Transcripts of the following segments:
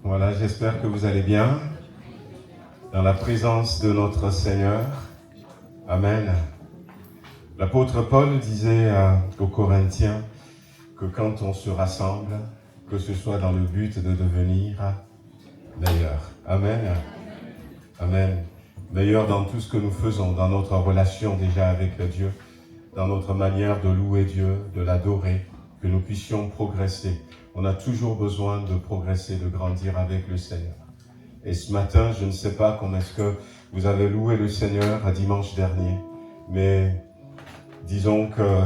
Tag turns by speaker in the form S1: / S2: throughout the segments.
S1: Voilà, j'espère que vous allez bien dans la présence de notre Seigneur. Amen. L'apôtre Paul disait aux Corinthiens que quand on se rassemble, que ce soit dans le but de devenir meilleur. Amen. Amen. Meilleur dans tout ce que nous faisons, dans notre relation déjà avec Dieu, dans notre manière de louer Dieu, de l'adorer, que nous puissions progresser. On a toujours besoin de progresser, de grandir avec le Seigneur. Et ce matin, je ne sais pas comment est-ce que vous avez loué le Seigneur à dimanche dernier, mais disons que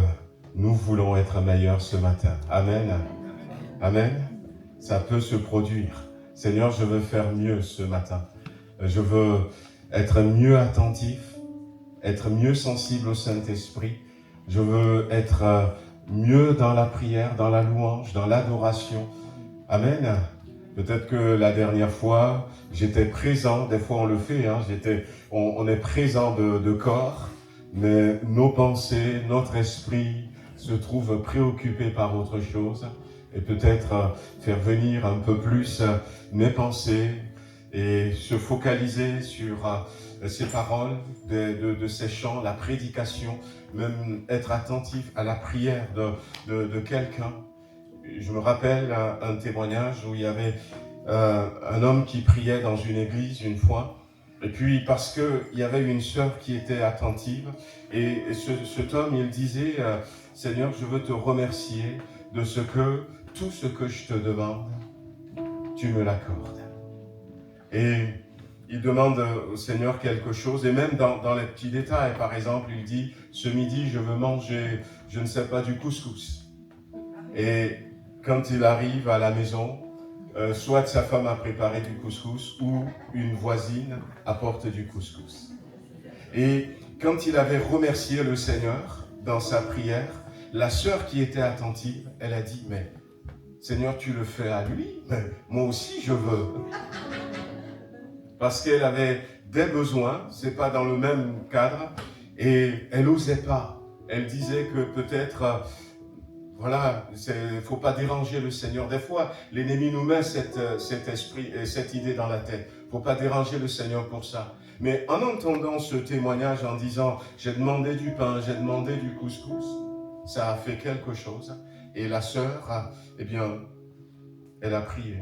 S1: nous voulons être meilleurs ce matin. Amen. Amen. Ça peut se produire. Seigneur, je veux faire mieux ce matin. Je veux être mieux attentif, être mieux sensible au Saint-Esprit. Je veux être mieux dans la prière, dans la louange, dans l'adoration. Amen. Peut-être que la dernière fois, j'étais présent. Des fois, on le fait. On est présent de corps, mais nos pensées, notre esprit se trouvent préoccupés par autre chose. Et peut-être faire venir un peu plus mes pensées et se focaliser sur ces paroles de ces chants, la prédication, même être attentif à la prière de quelqu'un. Je me rappelle un témoignage où il y avait un homme qui priait dans une église une fois, et puis parce qu'il y avait une sœur qui était attentive, et cet homme, il disait « Seigneur, je veux te remercier de tout ce que je te demande, tu me l'accordes. » Et il demande au Seigneur quelque chose, et même dans les petits détails, par exemple, il dit « Ce midi, je veux manger, je ne sais pas, du couscous. » Et quand il arrive à la maison, soit sa femme a préparé du couscous, ou une voisine apporte du couscous. Et quand il avait remercié le Seigneur dans sa prière, la sœur qui était attentive, elle a dit « Mais Seigneur, tu le fais à lui, mais moi aussi je veux. » Parce qu'elle avait des besoins, c'est pas dans le même cadre, et elle n'osait pas. Elle disait que peut-être, faut pas déranger le Seigneur. Des fois, l'ennemi nous met cet esprit et cette idée dans la tête. Faut pas déranger le Seigneur pour ça. Mais en entendant ce témoignage, en disant « J'ai demandé du pain, j'ai demandé du couscous », ça a fait quelque chose. Et la sœur, elle a prié,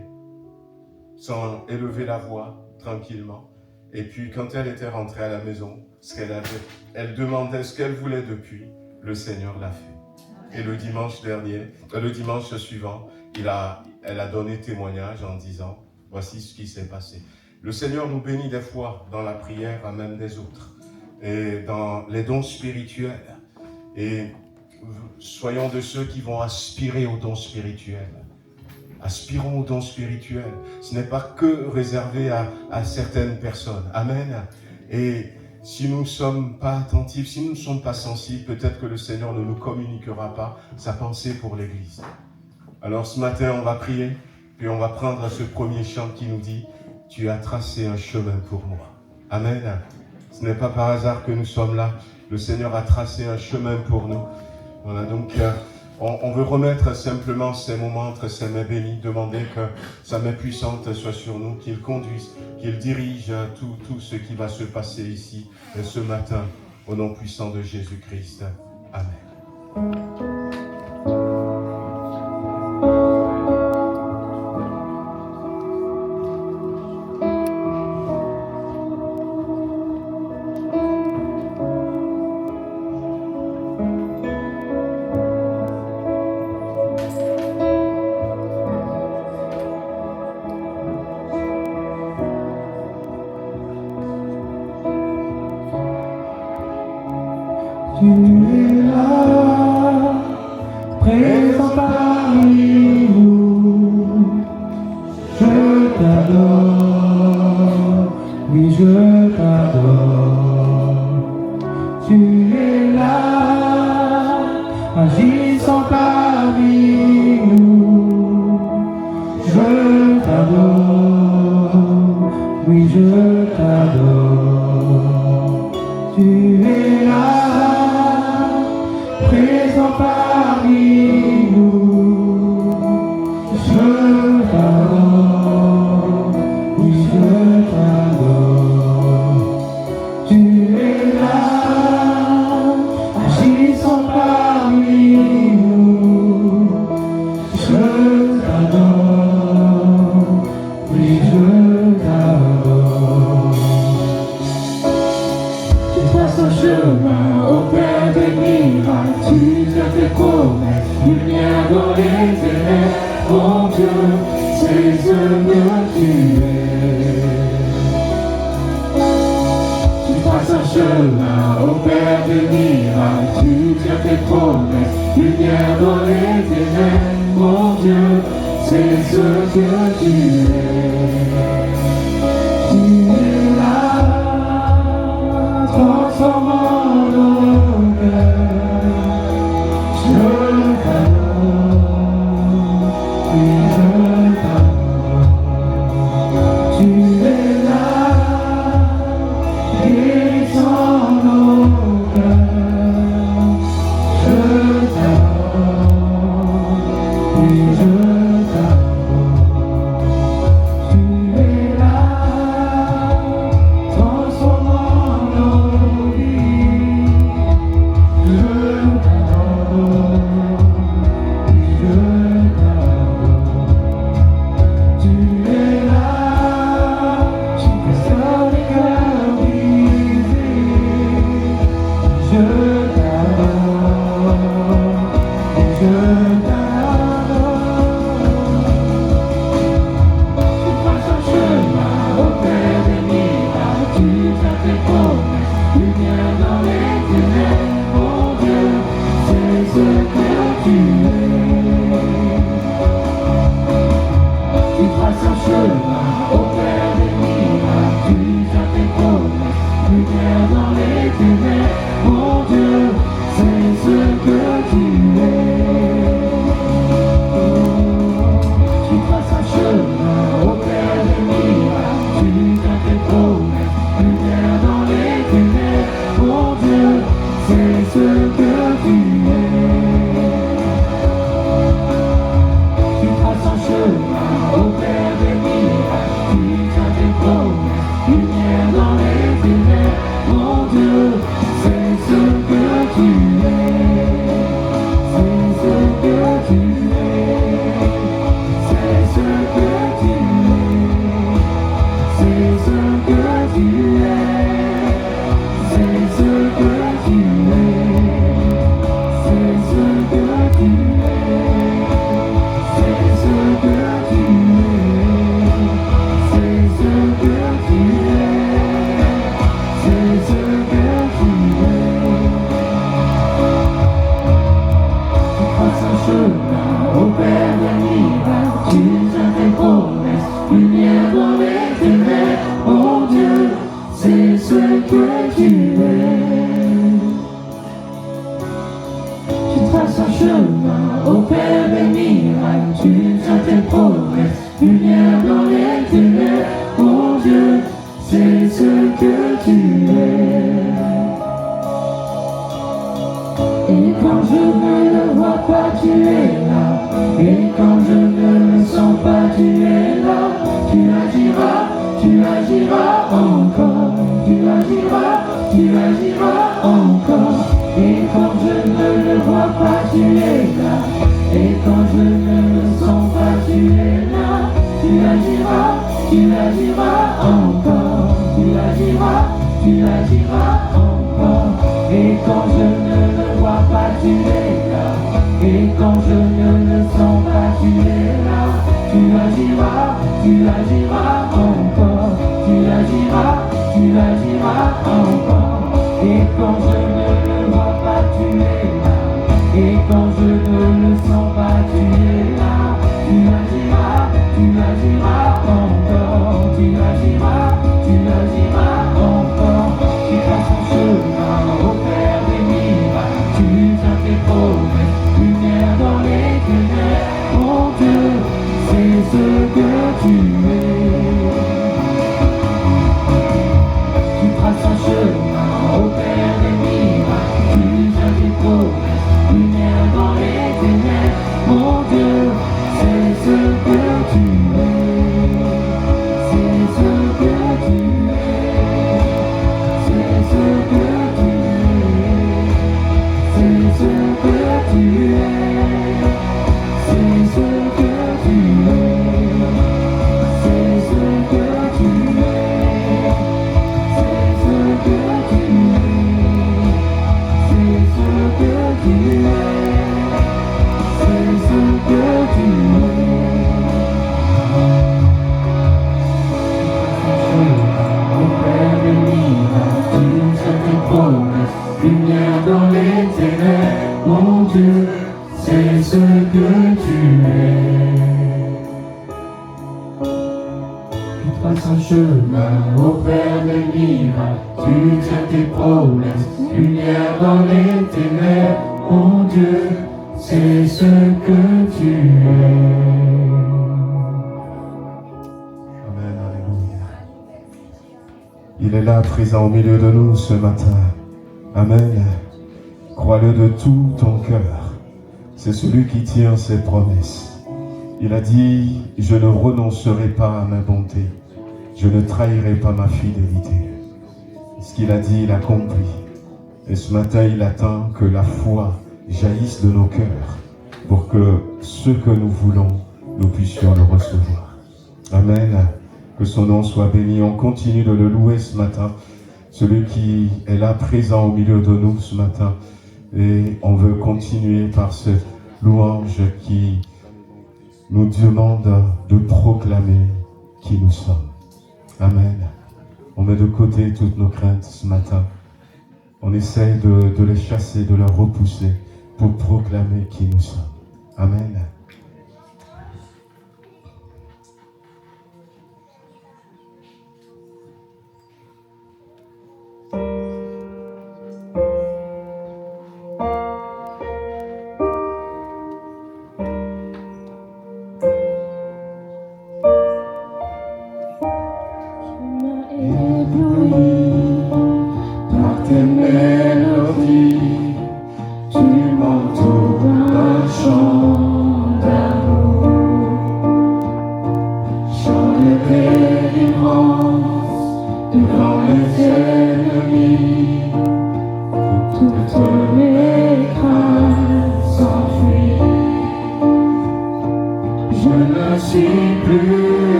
S1: sans élever la voix, tranquillement. Et puis, quand elle était rentrée à la maison, elle demandait ce qu'elle voulait depuis, le Seigneur l'a fait. Et le dimanche suivant, elle a donné témoignage en disant, voici ce qui s'est passé. Le Seigneur nous bénit des fois dans la prière, à même des autres, et dans les dons spirituels. Et soyons de ceux qui vont aspirer aux dons spirituels. Aspirons aux dons spirituels. Ce n'est pas que réservé à certaines personnes. Amen. Et si nous ne sommes pas attentifs, si nous ne sommes pas sensibles, peut-être que le Seigneur ne nous communiquera pas sa pensée pour l'Église. Alors ce matin, on va prier, puis on va prendre ce premier chant qui nous dit « Tu as tracé un chemin pour moi ». Amen. Ce n'est pas par hasard que nous sommes là. Le Seigneur a tracé un chemin pour nous. Voilà, donc on veut remettre simplement ces moments entre ses mains bénies, demander que sa main puissante soit sur nous, qu'il conduise, qu'il dirige tout ce qui va se passer ici ce matin, au nom puissant de Jésus-Christ. Amen.
S2: Tu es là, présent parmi nous. Je t'adore, oui je t'adore. Tu es là, agissant parmi nous. Je t'adore, oui je t'adore. Tu es là, présent parmi nous. Je t'adore, que tu es. Tu traces un chemin au Père des miracles, tu tiens tes promesses, lumière dans les ténèbres, mon Dieu, c'est ce que tu es. Tu es là, transformant nos cœurs. Je t'adore, oui je t'adore. Tu es là, guérissant nos cœurs. Je t'adore, oui je t'adore. Tu es là, transformant nos vies. Je t'adore. Tu es là, tu fais ça les cœurs brisés. Je t'adore, je t'adore. Tu passes un chemin au Père des miracles, tu tiens tes promesses, lumière dans les ténèbres, mon Dieu, c'est ce que tu es. Tu traces un chemin au Père des miracles, tu tiens tes promesses, lumière dans les ténèbres, mon Dieu, c'est ce que tu es. Tu traces un chemin au Père des miracles, tu tiens tes promesses, lumière dans les ténèbres, mon Dieu, c'est ce que tu es. Tu traces un chemin au Père des miracles, tu tiens tes promesses, lumière dans les ténèbres, mon Dieu, c'est ce que tu es. C'est ce que tu es. C'est ce que tu es. C'est ce que tu es. C'est ce que tu es. C'est ce que tu es. C'est ce que tu es. C'est ce que tu es. C'est ce que tu es. Tu traces un chemin au Père des miracles, tu tiens tes promesses, lumière dans les ténèbres, mon Dieu, c'est ce que tu es. Tu traces un chemin au Père des miracles, tu tiens tes promesses, lumière dans les ténèbres, mon Dieu, c'est ce que tu es. Et quand je ne le vois pas, tu es là. Et quand je ne le sens pas, tu es là. Tu agiras encore. Tu agiras encore. Et quand je ne le vois pas, tu es là. Et quand je ne le sens pas, tu es là. Tu agiras encore. Tu agiras encore. Et quand je ne le vois pas, tu es là. Et quand je ne le sens pas, tu es là. Tu agiras encore. Tu agiras encore. Et quand je ne le vois pas, tu es là. Et quand je ne le sens pas, tu es là. Tu agiras encore. Tu agiras encore. Tu passes un chemin au Père des miracles, tu tiens tes promesses, lumière dans les ténèbres, mon Dieu, c'est ce que tu es. Tu traces un chemin au Père des miracles, tu tiens tes promesses, lumière dans les ténèbres, mon Dieu, c'est ce que tu es. C'est ce passe un chemin au Père des miracles. Tu tiens tes promesses, lumière dans les ténèbres. Mon Dieu, c'est ce que tu es.
S1: Amen, alléluia. Il est là, présent au milieu de nous ce matin. Amen. Crois-le de tout ton cœur. C'est celui qui tient ses promesses. Il a dit, je ne renoncerai pas à ma bonté. Je ne trahirai pas ma fidélité. Ce qu'il a dit, il accomplit. Et ce matin, il attend que la foi jaillisse de nos cœurs pour que ce que nous voulons, nous puissions le recevoir. Amen. Que son nom soit béni. On continue de le louer ce matin. Celui qui est là présent au milieu de nous ce matin. Et on veut continuer par cette louange qui nous demande de proclamer qui nous sommes. Amen. On met de côté toutes nos craintes ce matin. On essaye de les chasser, de les repousser pour proclamer qui nous sommes. Amen.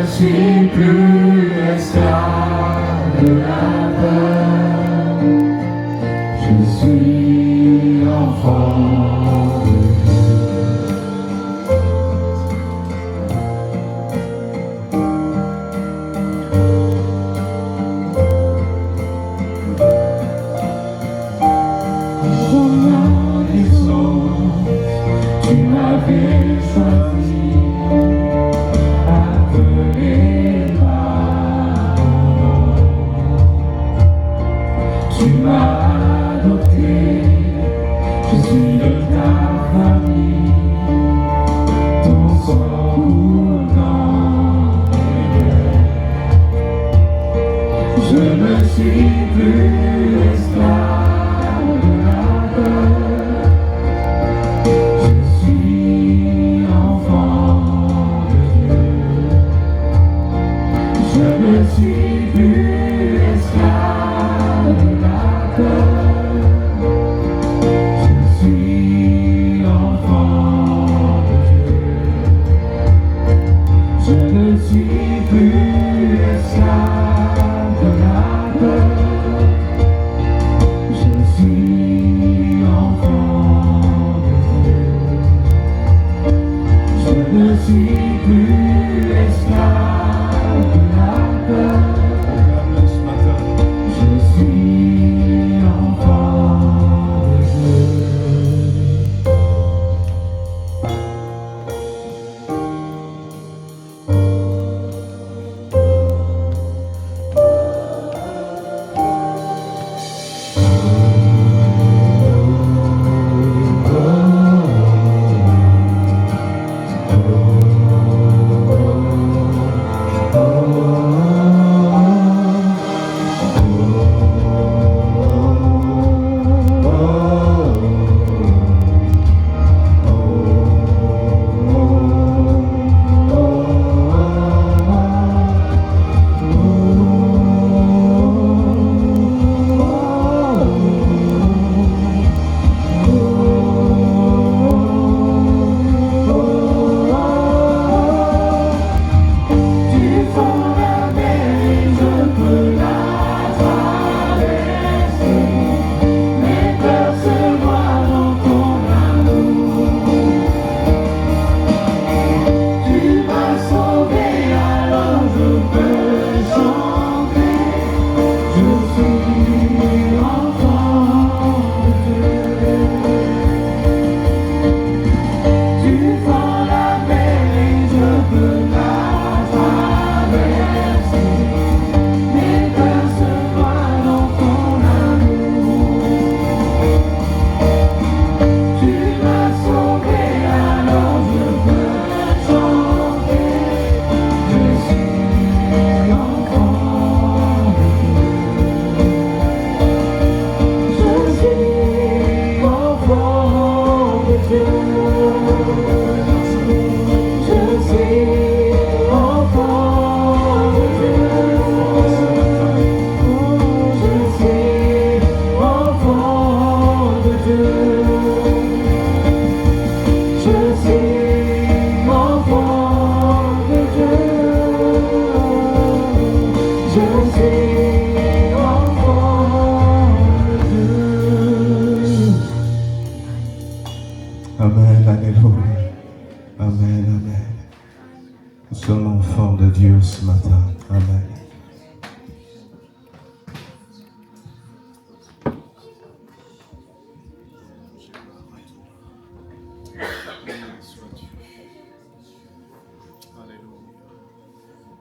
S2: Je suis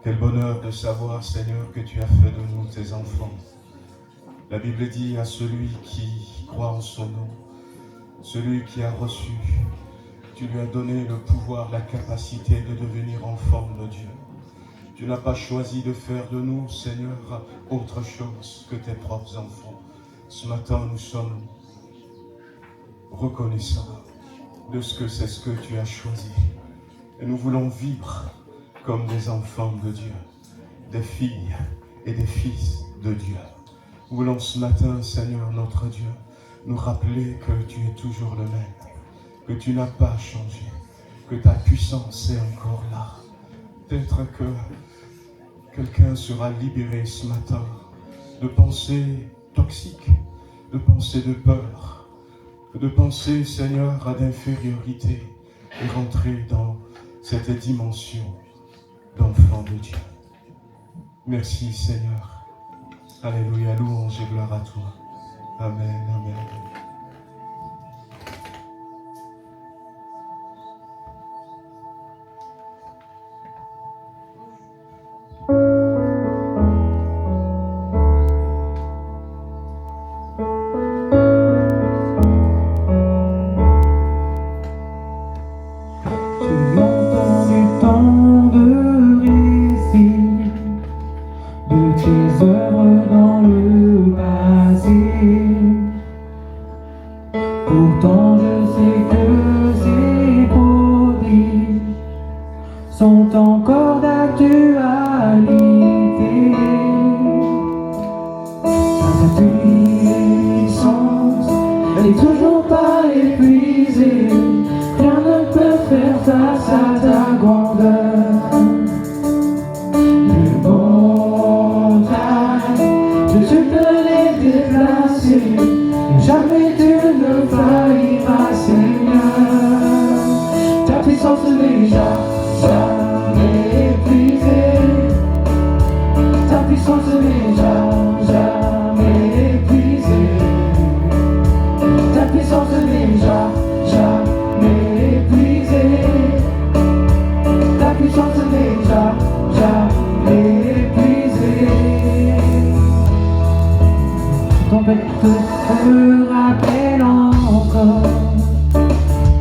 S1: Quel bonheur de savoir, Seigneur, que tu as fait de nous tes enfants. La Bible dit à celui qui croit en son nom, celui qui a reçu, tu lui as donné le pouvoir, la capacité de devenir enfant de Dieu. Tu n'as pas choisi de faire de nous, Seigneur, autre chose que tes propres enfants. Ce matin, nous sommes reconnaissants de ce que c'est ce que tu as choisi. Et nous voulons vivre comme des enfants de Dieu, des filles et des fils de Dieu. Nous voulons ce matin, Seigneur notre Dieu, nous rappeler que tu es toujours le même, que tu n'as pas changé, que ta puissance est encore là. Peut-être que quelqu'un sera libéré ce matin de pensées toxiques, de pensées de peur, de pensées, Seigneur, d'infériorité et rentrer dans cette dimension d'enfant de Dieu. Merci, Seigneur. Alléluia, louange et gloire à toi. Amen, amen.
S2: Pourtant je sais que ces prodiges sont encore d'actualité. Ta puissance n'est toujours pas épuisée, rien ne peut faire face à ta grandeur. Les montagnes, je peux les déplacer, jamais tu ne failliras, Seigneur. Ta puissance n'est jamais épuisée. Ta puissance n'est jamais épuisée. Ta puissance n'est jamais épuisée. Ta puissance n'est jamais épuisée. Tempête me rappelle encore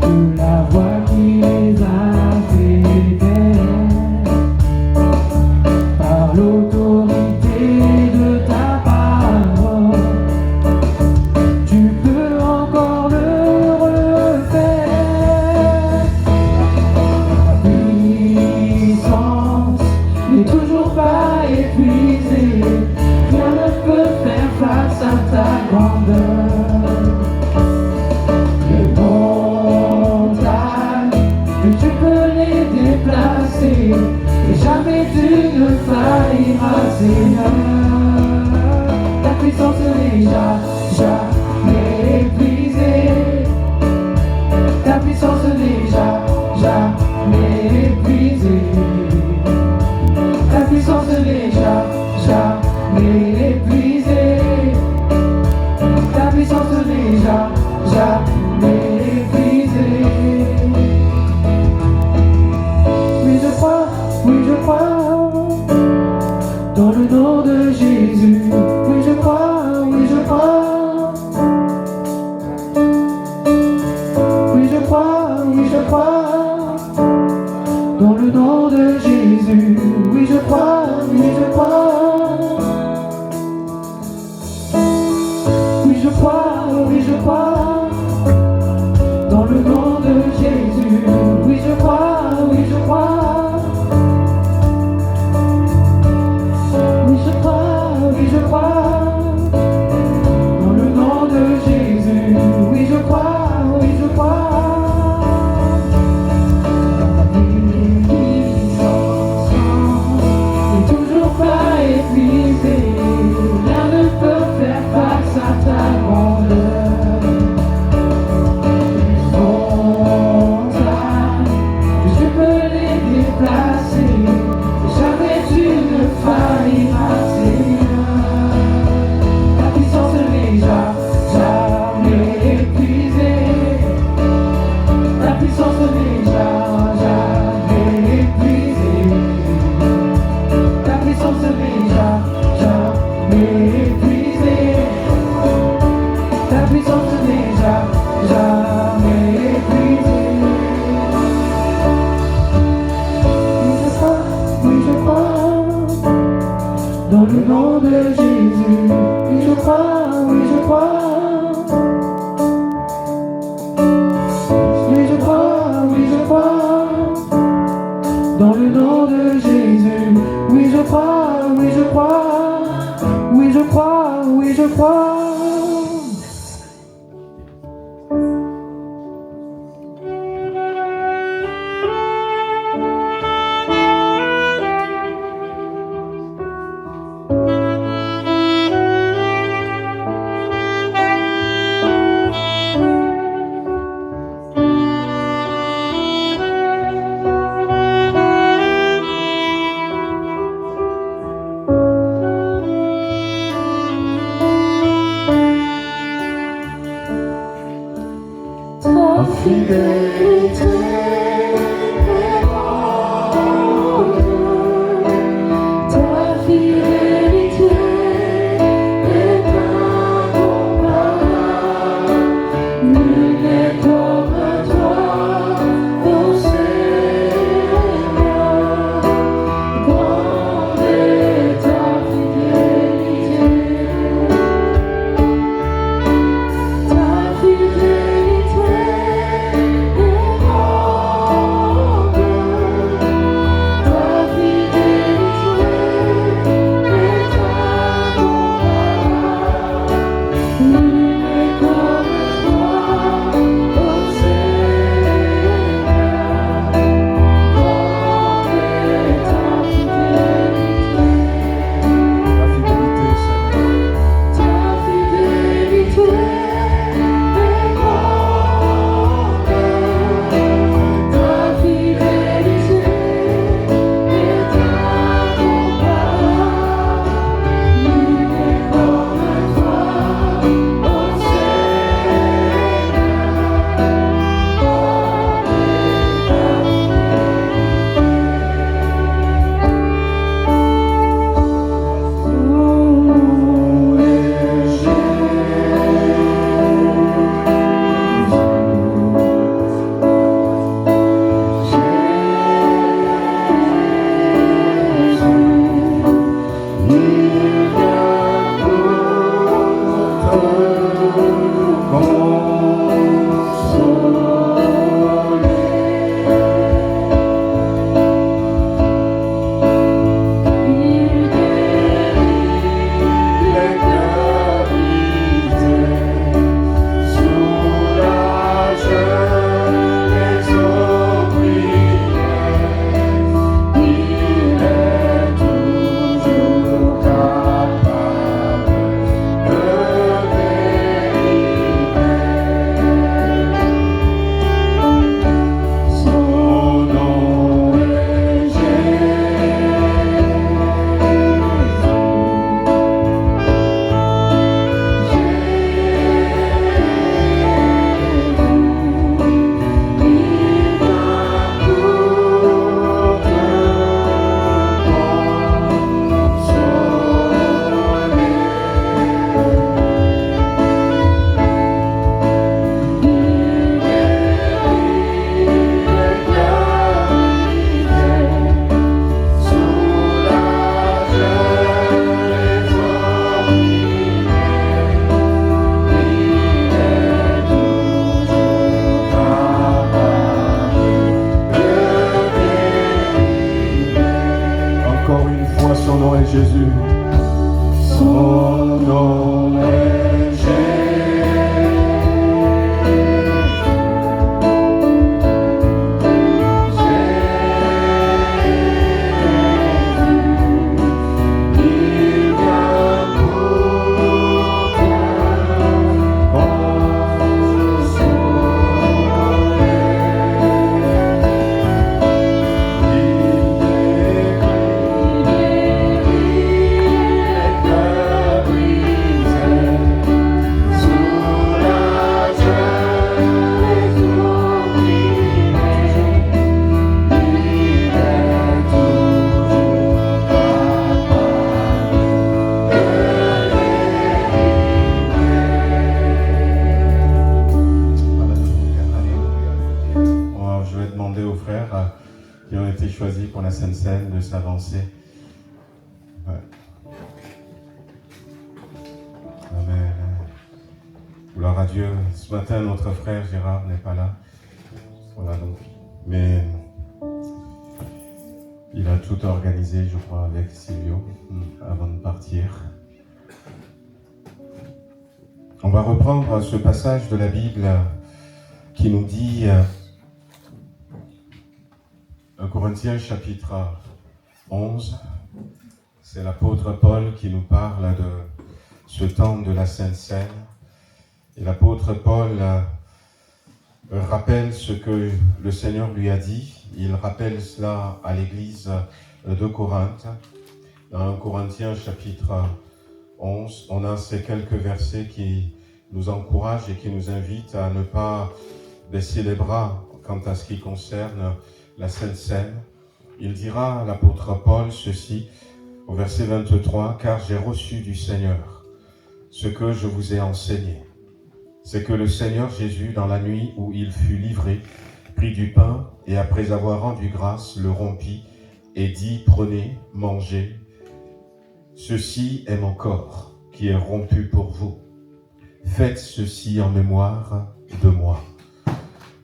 S2: que la voix qui les a fait taire par l'autorité de ta parole, tu peux encore le refaire. Ta puissance n'est toujours pas épuisée, rien ne peut faire face à ta grandeur. Les montagnes, tu peux les déplacer, et jamais tu ne failliras, Seigneur. Ta puissance n'est jamais épuisée. Ta puissance n'est jamais épuisée. Ta puissance n'est jamais épuisée. Ta puissance crois, oui je crois. Oui je crois, oui je crois. Dans le nom de Jésus. Oui je crois, oui je crois. Oui je crois, oui je crois. Ta fidélité est grande, ta fidélité est incomparable. Nul n'est comme toi, ô Seigneur. Grande est ta fidélité. Ta fidélité est grande, ta fidélité est incomparable. Nul n'est comme toi, ô Seigneur. Grande est ta fidélité.
S1: Ta fidélité, Seigneur.
S2: Ta fidélité est incomparable. Nul n'est comme toi, ô Seigneur.
S1: Encore une fois, son nom est Jésus. Son nom est qui ont été choisis pour la Sainte Seine de s'avancer. Ouais. Gloire à Dieu. Ce matin, notre frère Gérard n'est pas là. Voilà donc. Mais il a tout organisé, je crois, avec Silvio, avant de partir. On va reprendre ce passage de la Bible qui nous dit, 1 Corinthiens chapitre 11, c'est l'apôtre Paul qui nous parle de ce temps de la Sainte Seine. Et l'apôtre Paul rappelle ce que le Seigneur lui a dit. Il rappelle cela à l'église de Corinthe. Dans 1 Corinthiens chapitre 11, on a ces quelques versets qui nous encouragent et qui nous invitent à ne pas baisser les bras quant à ce qui concerne la Sainte Seine. Il dira, l'apôtre Paul, ceci au verset 23, « Car j'ai reçu du Seigneur ce que je vous ai enseigné. C'est que le Seigneur Jésus, dans la nuit où il fut livré, prit du pain et après avoir rendu grâce, le rompit et dit, prenez, mangez. Ceci est mon corps qui est rompu pour vous. Faites ceci en mémoire de moi.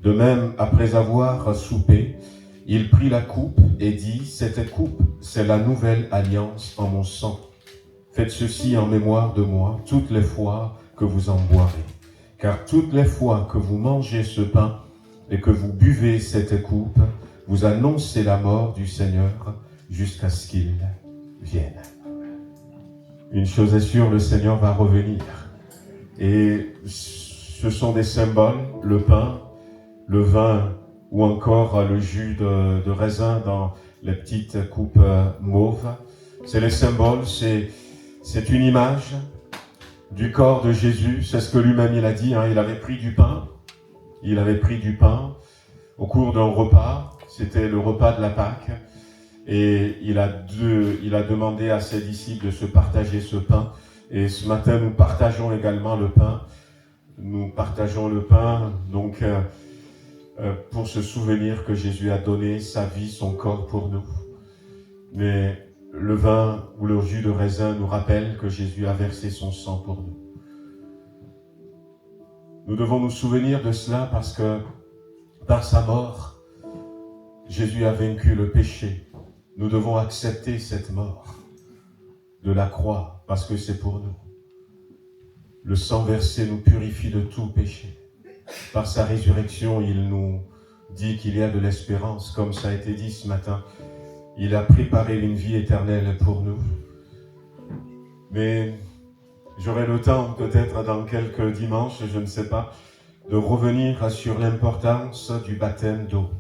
S1: De même, après avoir soupé, il prit la coupe et dit, cette coupe, c'est la nouvelle alliance en mon sang. Faites ceci en mémoire de moi toutes les fois que vous en boirez. Car toutes les fois que vous mangez ce pain et que vous buvez cette coupe, vous annoncez la mort du Seigneur jusqu'à ce qu'il vienne. » Une chose est sûre, le Seigneur va revenir. Et ce sont des symboles, le pain, le vin ou encore le jus de raisin dans les petites coupes mauves. C'est les symboles, c'est une image du corps de Jésus, c'est ce que lui-même il a dit, il avait pris du pain, au cours d'un repas, c'était le repas de la Pâque, et il a demandé à ses disciples de se partager ce pain, et ce matin nous partageons également le pain, donc pour se souvenir que Jésus a donné sa vie, son corps pour nous. Mais le vin ou le jus de raisin nous rappelle que Jésus a versé son sang pour nous. Nous devons nous souvenir de cela parce que par sa mort, Jésus a vaincu le péché. Nous devons accepter cette mort de la croix parce que c'est pour nous. Le sang versé nous purifie de tout péché. Par sa résurrection, il nous dit qu'il y a de l'espérance, comme ça a été dit ce matin. Il a préparé une vie éternelle pour nous. Mais j'aurai le temps, peut-être dans quelques dimanches, je ne sais pas, de revenir sur l'importance du baptême d'eau.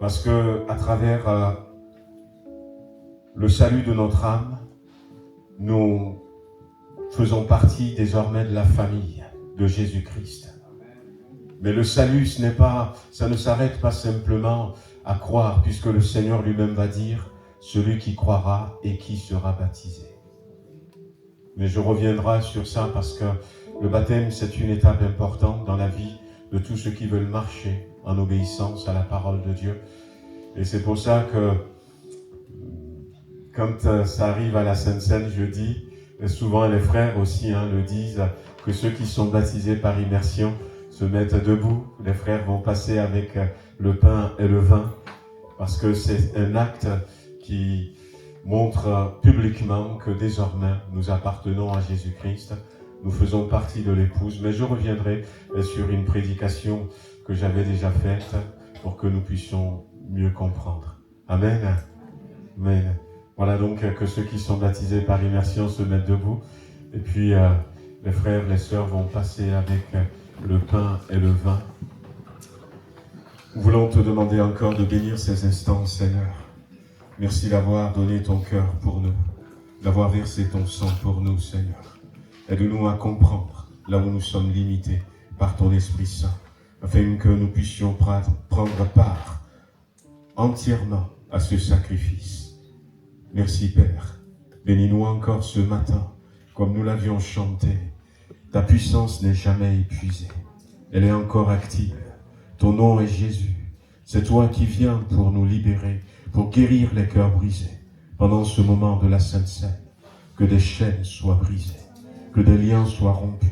S1: Parce que à travers le salut de notre âme, nous faisons partie désormais de la famille de Jésus-Christ. Mais le salut, ça ne s'arrête pas simplement à croire, puisque le Seigneur lui-même va dire, celui qui croira et qui sera baptisé. Mais je reviendrai sur ça parce que le baptême, c'est une étape importante dans la vie de tous ceux qui veulent marcher en obéissance à la parole de Dieu. Et c'est pour ça que quand ça arrive à la Sainte Seine, je dis, et souvent les frères aussi le disent, que ceux qui sont baptisés par immersion se mettent debout. Les frères vont passer avec le pain et le vin, parce que c'est un acte qui montre publiquement que désormais nous appartenons à Jésus-Christ. Nous faisons partie de l'épouse, mais je reviendrai sur une prédication que j'avais déjà faite pour que nous puissions mieux comprendre. Amen. Amen. Voilà donc que ceux qui sont baptisés par immersion se mettent debout, et puis les frères, les sœurs vont passer avec le pain et le vin. Nous voulons te demander encore de bénir ces instants, Seigneur. Merci d'avoir donné ton cœur pour nous, d'avoir versé ton sang pour nous, Seigneur. Aide-nous à comprendre là où nous sommes limités par ton Esprit Saint, afin que nous puissions prendre part entièrement à ce sacrifice. Merci, Père. Bénis-nous encore ce matin, comme nous l'avions chanté. Ta puissance n'est jamais épuisée. Elle est encore active. Ton nom est Jésus. C'est toi qui viens pour nous libérer, pour guérir les cœurs brisés. Pendant ce moment de la Sainte Seine, que des chaînes soient brisées,
S3: que des liens soient rompus,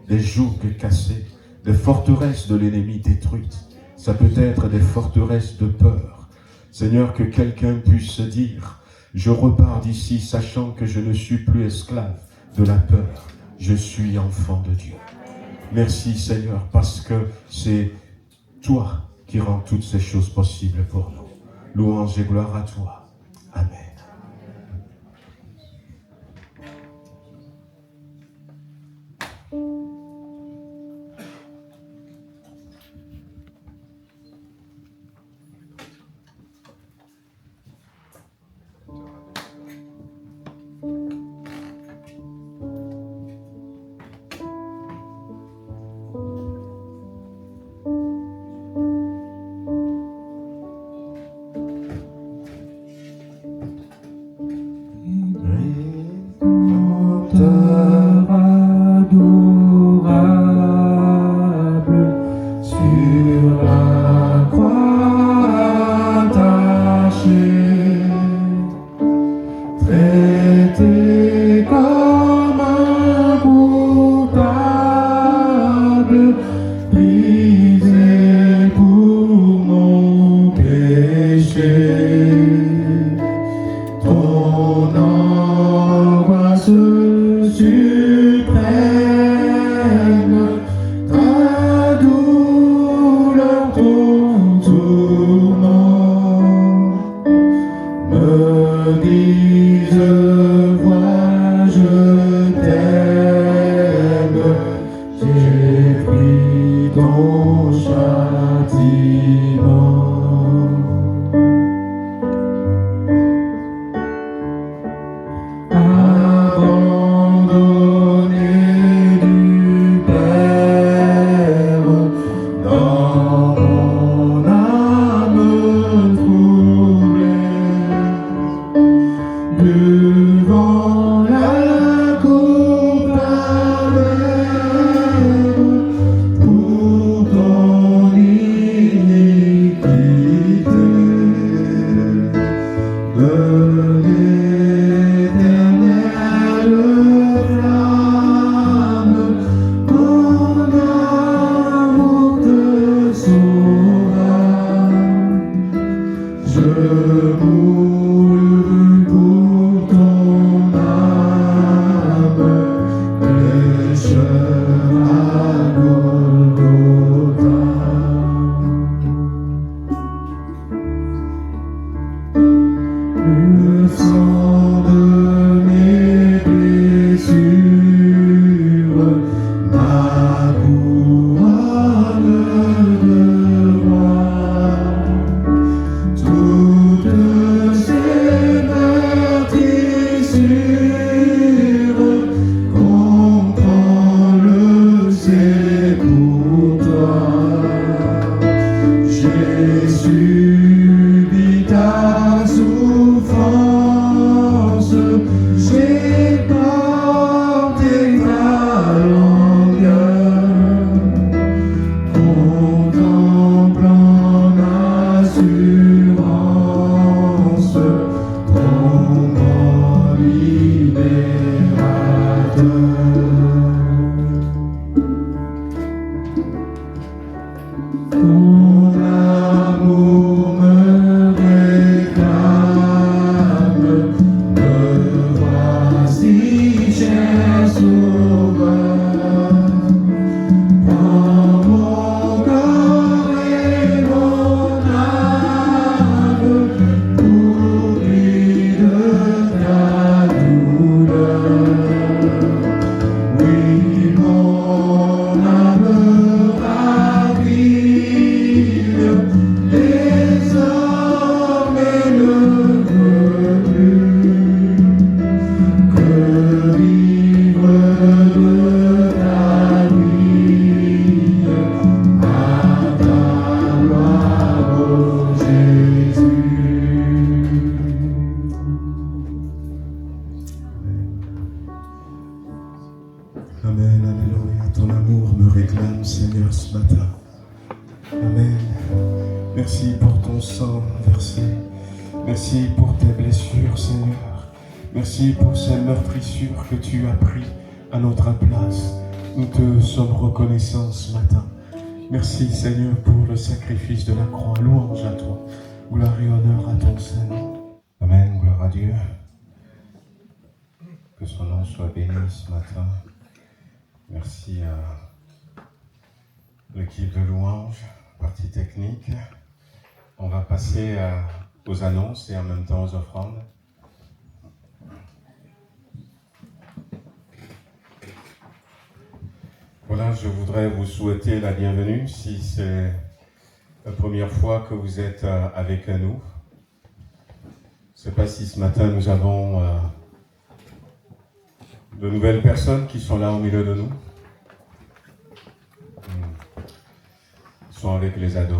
S3: des jougs cassés, des forteresses de l'ennemi détruites. Ça peut être des forteresses de peur. Seigneur, que quelqu'un puisse se dire, je repars d'ici sachant que je ne suis plus esclave de la peur. Je suis enfant de Dieu. Merci Seigneur, parce que c'est toi qui rends toutes ces choses possibles pour nous. Louange et gloire à toi. Amen.
S1: Merci pour ton sang versé. Merci pour tes blessures, Seigneur. Merci pour ces meurtrissures que tu as pris
S3: à notre place. Nous te sommes reconnaissants ce matin. Merci Seigneur pour le sacrifice de la croix. Louange à toi. Gloire et honneur à ton Saint-Nom.
S1: Amen, gloire à Dieu. Que son nom soit béni ce matin. Merci à l'équipe de louange, partie technique. On va passer aux annonces et en même temps aux offrandes. Voilà, je voudrais vous souhaiter la bienvenue si c'est la première fois que vous êtes avec nous. Je ne sais pas si ce matin nous avons de nouvelles personnes qui sont là au milieu de nous. Ils sont avec les ados.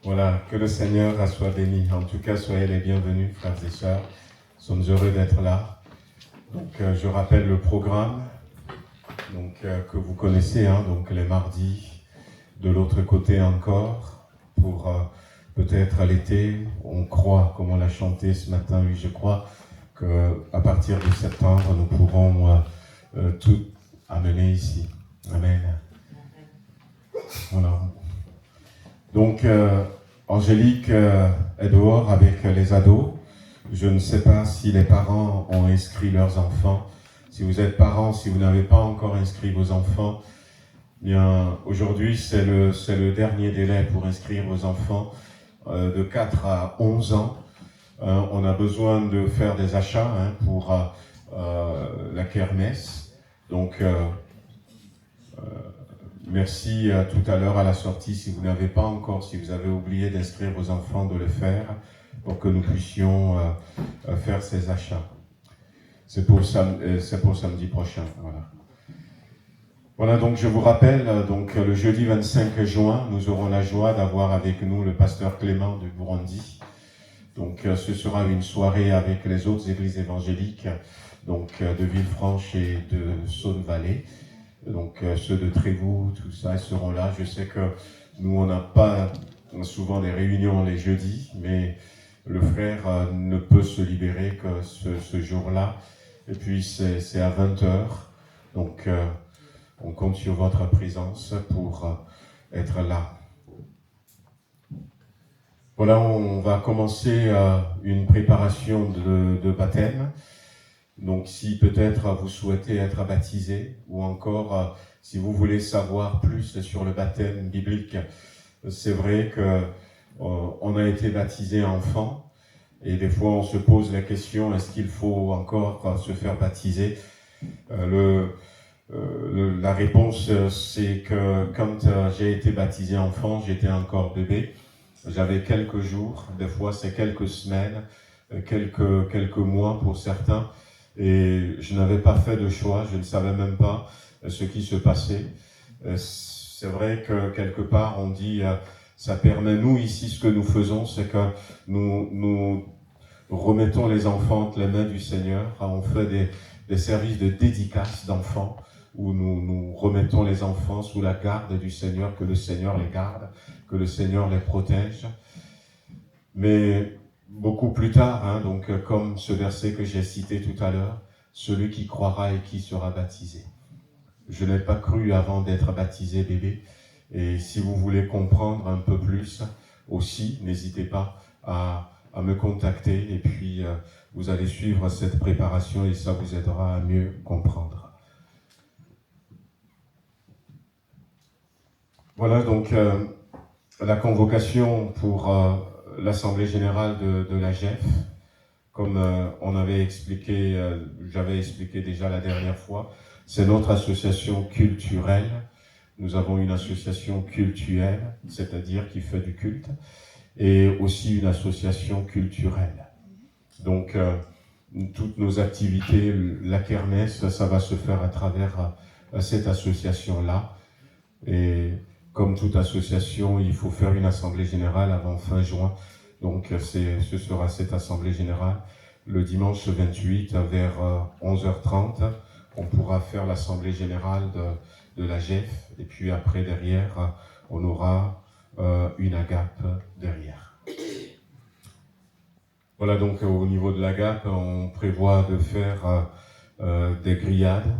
S1: Voilà, que le Seigneur soit béni. En tout cas, soyez les bienvenus, frères et sœurs. Nous sommes heureux d'être là. Donc, je rappelle le programme que vous connaissez, donc les mardis, de l'autre côté encore, pour peut-être à l'été. On croit, comme on l'a chanté ce matin, oui, je crois, qu'à partir de septembre, nous pourrons tout amener ici. Amen. Voilà. Donc, Angélique est dehors avec les ados. Je ne sais pas si les parents ont inscrit leurs enfants. Si vous êtes parents, si vous n'avez pas encore inscrit vos enfants, bien, aujourd'hui, c'est le dernier délai pour inscrire vos enfants de 4 à 11 ans. On a besoin de faire des achats pour la kermesse. Donc, merci tout à l'heure à la sortie, si vous n'avez pas encore, si vous avez oublié d'inscrire vos enfants, de le faire pour que nous puissions faire ces achats. C'est pour samedi prochain. Voilà, donc je vous rappelle, le jeudi 25 juin, nous aurons la joie d'avoir avec nous le pasteur Clément du Burundi. Donc ce sera une soirée avec les autres églises évangéliques, de Villefranche et de Saône-Vallée. Donc ceux de Trévoux, tout ça, ils seront là. Je sais que nous, on n'a pas souvent des réunions les jeudis, mais le frère ne peut se libérer que ce jour-là. Et puis c'est à 20h. Donc on compte sur votre présence pour être là. Voilà, on va commencer une préparation de baptême. Donc si peut-être vous souhaitez être baptisé, ou encore si vous voulez savoir plus sur le baptême biblique, c'est vrai que on a été baptisé enfant, et des fois on se pose la question, est-ce qu'il faut encore se faire baptiser? La réponse, c'est que quand j'ai été baptisé enfant, j'étais encore bébé. J'avais quelques jours, des fois c'est quelques semaines, quelques mois pour certains, et je n'avais pas fait de choix, je ne savais même pas ce qui se passait. C'est vrai que quelque part on dit, ça permet, nous ici ce que nous faisons, c'est que nous remettons les enfants entre les mains du Seigneur. On fait des services de dédicace d'enfants, où nous remettons les enfants sous la garde du Seigneur, que le Seigneur les garde, que le Seigneur les protège. Mais beaucoup plus tard, comme ce verset que j'ai cité tout à l'heure, celui qui croira et qui sera baptisé. Je n'ai pas cru avant d'être baptisé bébé, et si vous voulez comprendre un peu plus aussi, n'hésitez pas à me contacter, et puis vous allez suivre cette préparation et ça vous aidera à mieux comprendre. Voilà donc la convocation pour l'Assemblée Générale de la GEF, comme on avait expliqué, j'avais expliqué déjà la dernière fois, c'est notre association culturelle. Nous avons une association cultuelle, c'est-à-dire qui fait du culte, et aussi une association culturelle. Donc, toutes nos activités, la kermesse, ça va se faire à travers cette association-là. Et comme toute association, il faut faire une assemblée générale avant fin juin. Donc, ce sera cette assemblée générale le dimanche 28 vers 11h30. On pourra faire l'assemblée générale de la GEF. Et puis après, derrière, on aura une agape derrière. Voilà, donc au niveau de l'agape, on prévoit de faire des grillades.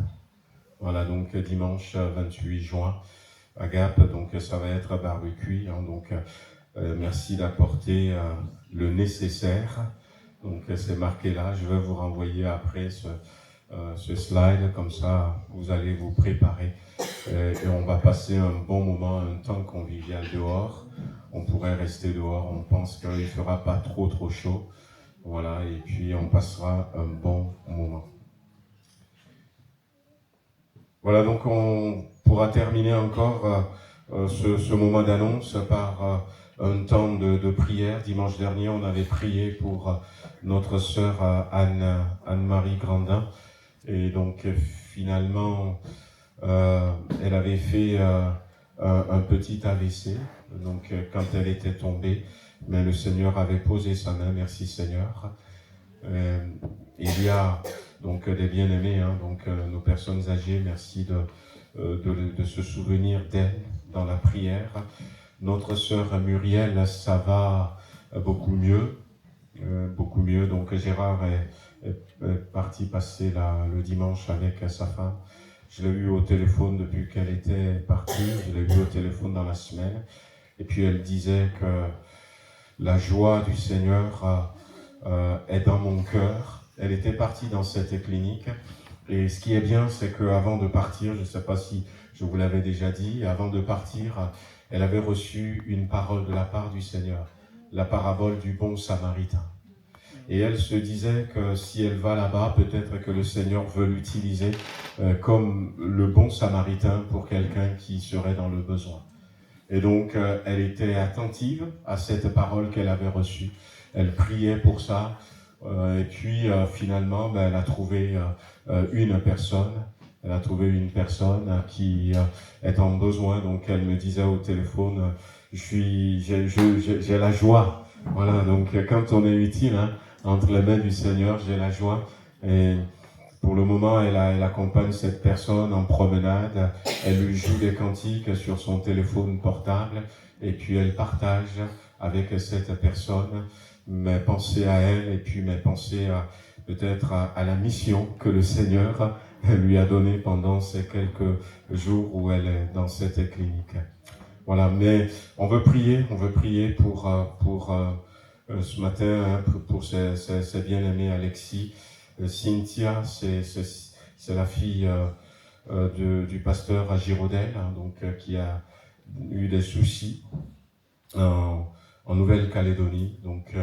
S1: Voilà, donc dimanche 28 juin à Gap, donc ça va être barbecue. Hein, donc merci d'apporter le nécessaire. Donc c'est marqué là. Je vais vous renvoyer après ce slide, comme ça vous allez vous préparer et on va passer un bon moment, un temps convivial dehors. On pourrait rester dehors, on pense qu'il ne fera pas trop chaud. Voilà, et puis on passera un bon moment. Voilà, donc on pourra terminer encore ce moment d'annonce par un temps de prière. Dimanche dernier, on avait prié pour notre sœur Anne-Marie Grandin. Et donc finalement, elle avait fait un petit AVC, donc quand elle était tombée, mais le Seigneur avait posé sa main, merci Seigneur. Il y a donc des bien-aimés, hein, donc nos personnes âgées, merci de se souvenir d'elle dans la prière. Notre sœur Muriel, ça va beaucoup mieux, donc Gérard est parti passer le dimanche avec sa femme. Je l'ai eu au téléphone depuis qu'elle était partie, je l'ai eu au téléphone dans la semaine, et puis elle disait que la joie du Seigneur est dans mon cœur. Elle était partie dans cette clinique, et ce qui est bien, c'est qu'avant de partir, je ne sais pas si je vous l'avais déjà dit, avant de partir, elle avait reçu une parole de la part du Seigneur, la parabole du bon Samaritain. Et elle se disait que si elle va là-bas, peut-être que le Seigneur veut l'utiliser comme le bon Samaritain pour quelqu'un qui serait dans le besoin. Et donc, elle était attentive à cette parole qu'elle avait reçue. Elle priait pour ça. Et puis, finalement, elle a trouvé une personne. Elle a trouvé une personne qui est en besoin. Donc, elle me disait au téléphone, j'ai la joie. Voilà, donc quand on est utile, hein, entre les mains du Seigneur, j'ai la joie. Et pour le moment, elle accompagne cette personne en promenade. Elle lui joue des cantiques sur son téléphone portable. Et puis, elle partage avec cette personne mes pensées à elle et puis mes pensées peut-être à la mission que le Seigneur lui a donnée pendant ces quelques jours où elle est dans cette clinique. Voilà, mais on veut prier pour ce matin, hein, pour ces bien-aimés Alexis. Cynthia, c'est la fille du pasteur à Girodel, hein, donc qui a eu des soucis en Nouvelle-Calédonie. Donc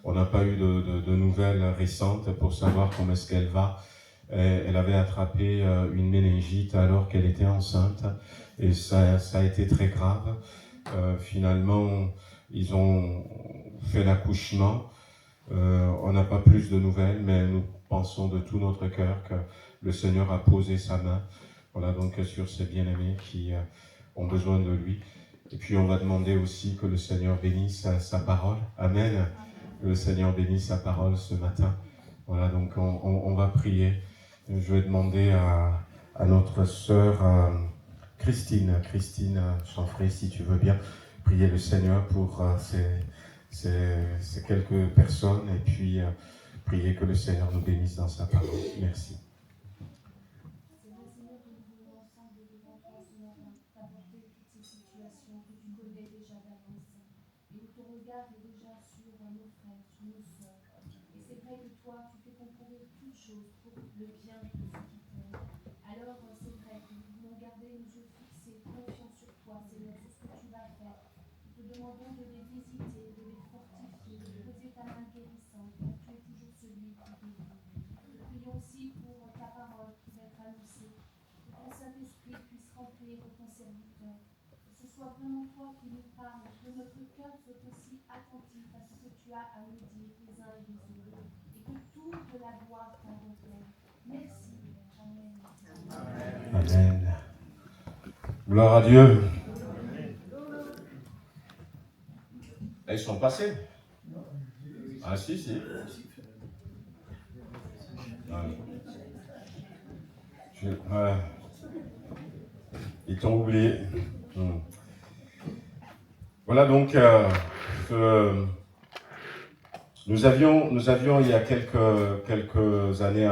S1: on n'a pas eu de nouvelles récentes pour savoir comment est-ce qu'elle va. Elle avait attrapé une méningite alors qu'elle était enceinte et ça a été très grave. Finalement, ils ont fait l'accouchement. On n'a pas plus de nouvelles, mais nous pensons de tout notre cœur que le Seigneur a posé sa main, voilà, donc sur ces bien-aimés qui ont besoin de lui. Et puis on va demander aussi que le Seigneur bénisse sa parole. Amen. Que le Seigneur bénisse sa parole ce matin. Voilà, donc on va prier. Je vais demander à notre sœur Christine Chanfray, si tu veux bien, prier le Seigneur pour ces quelques personnes et puis prier que le Seigneur nous bénisse dans sa parole. Merci. Amen. Gloire à Dieu. Ils sont passés. Ah si. Ils t'ont oublié. Voilà donc nous avions il y a quelques années,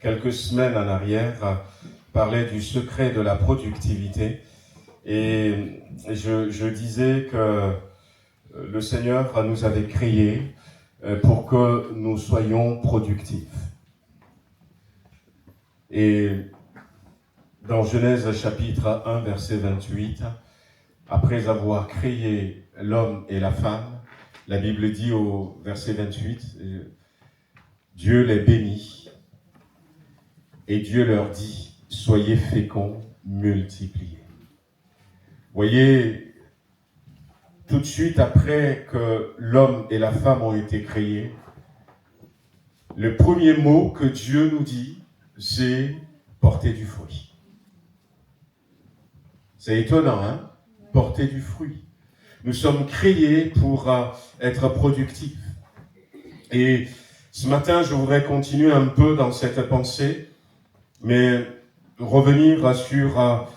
S1: quelques semaines en arrière, parlait du secret de la productivité. Et je disais que le Seigneur nous avait créés pour que nous soyons productifs. Et dans Genèse chapitre 1, verset 28, après avoir créé l'homme et la femme, la Bible dit au verset 28, Dieu les bénit et Dieu leur dit, soyez féconds, multipliez. Voyez, tout de suite après que l'homme et la femme ont été créés, le premier mot que Dieu nous dit, c'est porter du fruit. C'est étonnant, hein? Porter du fruit. Nous sommes créés pour être productifs. Et ce matin, je voudrais continuer un peu dans cette pensée, mais revenir sur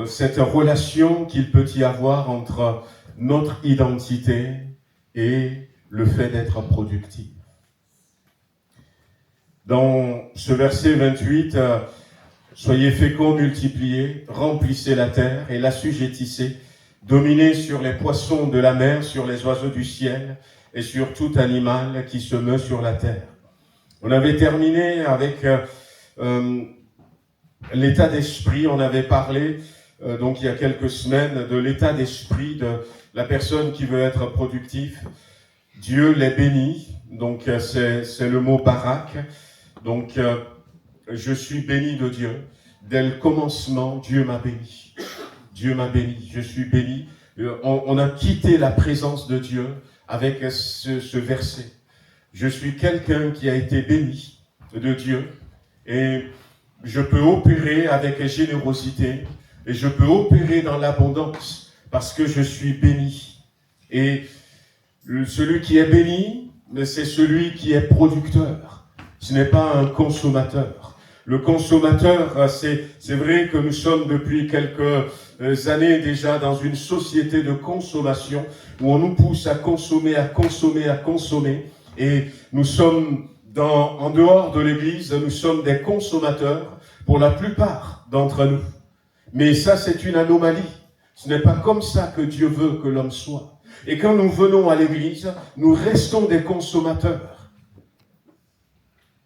S1: cette relation qu'il peut y avoir entre notre identité et le fait d'être productif. Dans ce verset 28, soyez féconds, multipliez, remplissez la terre et l'assujettissez, dominez sur les poissons de la mer, sur les oiseaux du ciel et sur tout animal qui se meut sur la terre. On avait terminé avec l'état d'esprit, on avait parlé donc il y a quelques semaines de l'état d'esprit de la personne qui veut être productif. Dieu les bénit, donc c'est le mot barak. Donc je suis béni de Dieu. Dès le commencement, Dieu m'a béni. Dieu m'a béni, je suis béni. On a quitté la présence de Dieu avec ce verset. Je suis quelqu'un qui a été béni de Dieu et je peux opérer avec générosité et je peux opérer dans l'abondance parce que je suis béni. Et celui qui est béni, c'est celui qui est producteur. Ce n'est pas un consommateur. Le consommateur, c'est vrai que nous sommes depuis quelques années déjà dans une société de consommation où on nous pousse à consommer, à consommer, à consommer. Et nous sommes en dehors de l'Église, nous sommes des consommateurs pour la plupart d'entre nous. Mais ça, c'est une anomalie. Ce n'est pas comme ça que Dieu veut que l'homme soit. Et quand nous venons à l'Église, nous restons des consommateurs.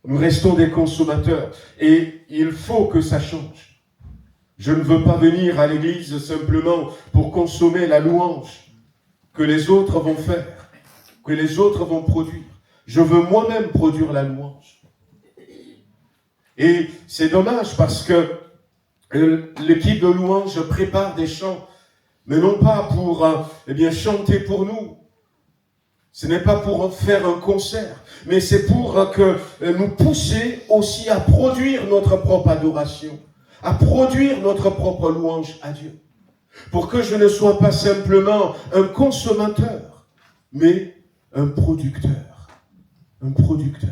S1: Nous restons des consommateurs. Et il faut que ça change. Je ne veux pas venir à l'Église simplement pour consommer la louange que les autres vont faire, que les autres vont produire. Je veux moi-même produire la louange. Et c'est dommage parce que l'équipe de louange prépare des chants, mais non pas pour chanter pour nous. Ce n'est pas pour faire un concert, mais c'est pour que nous pousser aussi à produire notre propre adoration, à produire notre propre louange à Dieu. Pour que je ne sois pas simplement un consommateur, mais un producteur. Un producteur.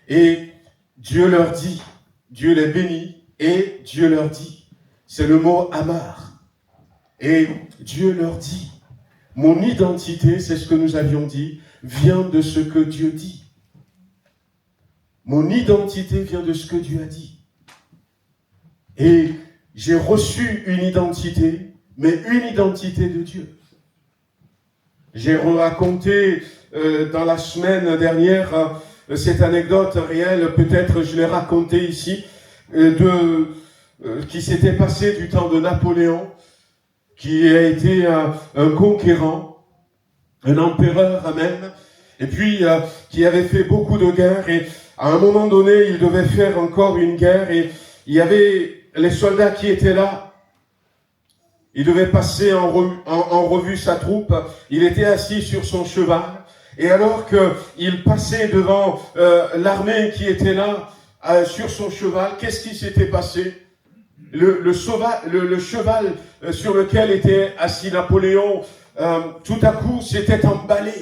S1: Et Dieu leur dit, Dieu les bénit, et Dieu leur dit, c'est le mot amar. Et Dieu leur dit, mon identité, c'est ce que nous avions dit, vient de ce que Dieu dit. Mon identité vient de ce que Dieu a dit. Et j'ai reçu une identité, mais une identité de Dieu. J'ai raconté dans la semaine dernière cette anecdote réelle, peut-être je l'ai racontée ici, qui s'était passé du temps de Napoléon, qui a été un conquérant, un empereur même, et puis qui avait fait beaucoup de guerres, et à un moment donné, il devait faire encore une guerre, et il y avait les soldats qui étaient là. Il devait passer en revue sa troupe. Il était assis sur son cheval. Et alors qu'il passait devant l'armée qui était là, sur son cheval, qu'est-ce qui s'était passé? Le cheval sur lequel était assis Napoléon, tout à coup, s'était emballé.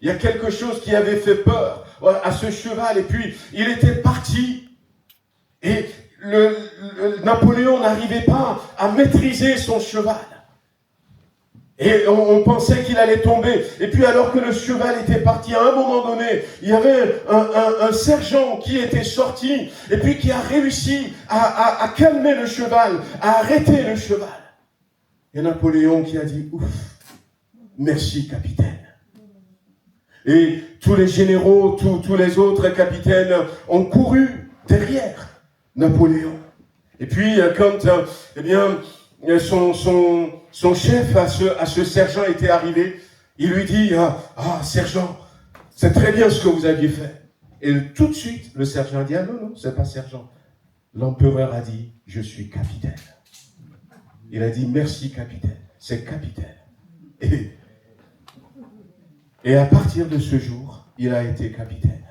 S1: Il y a quelque chose qui avait fait peur à ce cheval. Et puis, il était parti. Et Napoléon n'arrivait pas à maîtriser son cheval. Et on pensait qu'il allait tomber. Et puis alors que le cheval était parti, à un moment donné, il y avait un sergent qui était sorti et puis qui a réussi à calmer le cheval, à arrêter le cheval. Et Napoléon qui a dit, ouf, merci capitaine. Et tous les généraux, tous les autres capitaines ont couru derrière Napoléon. Et puis quand son chef à ce sergent était arrivé, il lui dit, sergent, c'est très bien ce que vous aviez fait. Et tout de suite, le sergent a dit, non, c'est pas sergent. L'empereur a dit, je suis capitaine. Il a dit, merci capitaine, c'est capitaine. Et à partir de ce jour, il a été capitaine.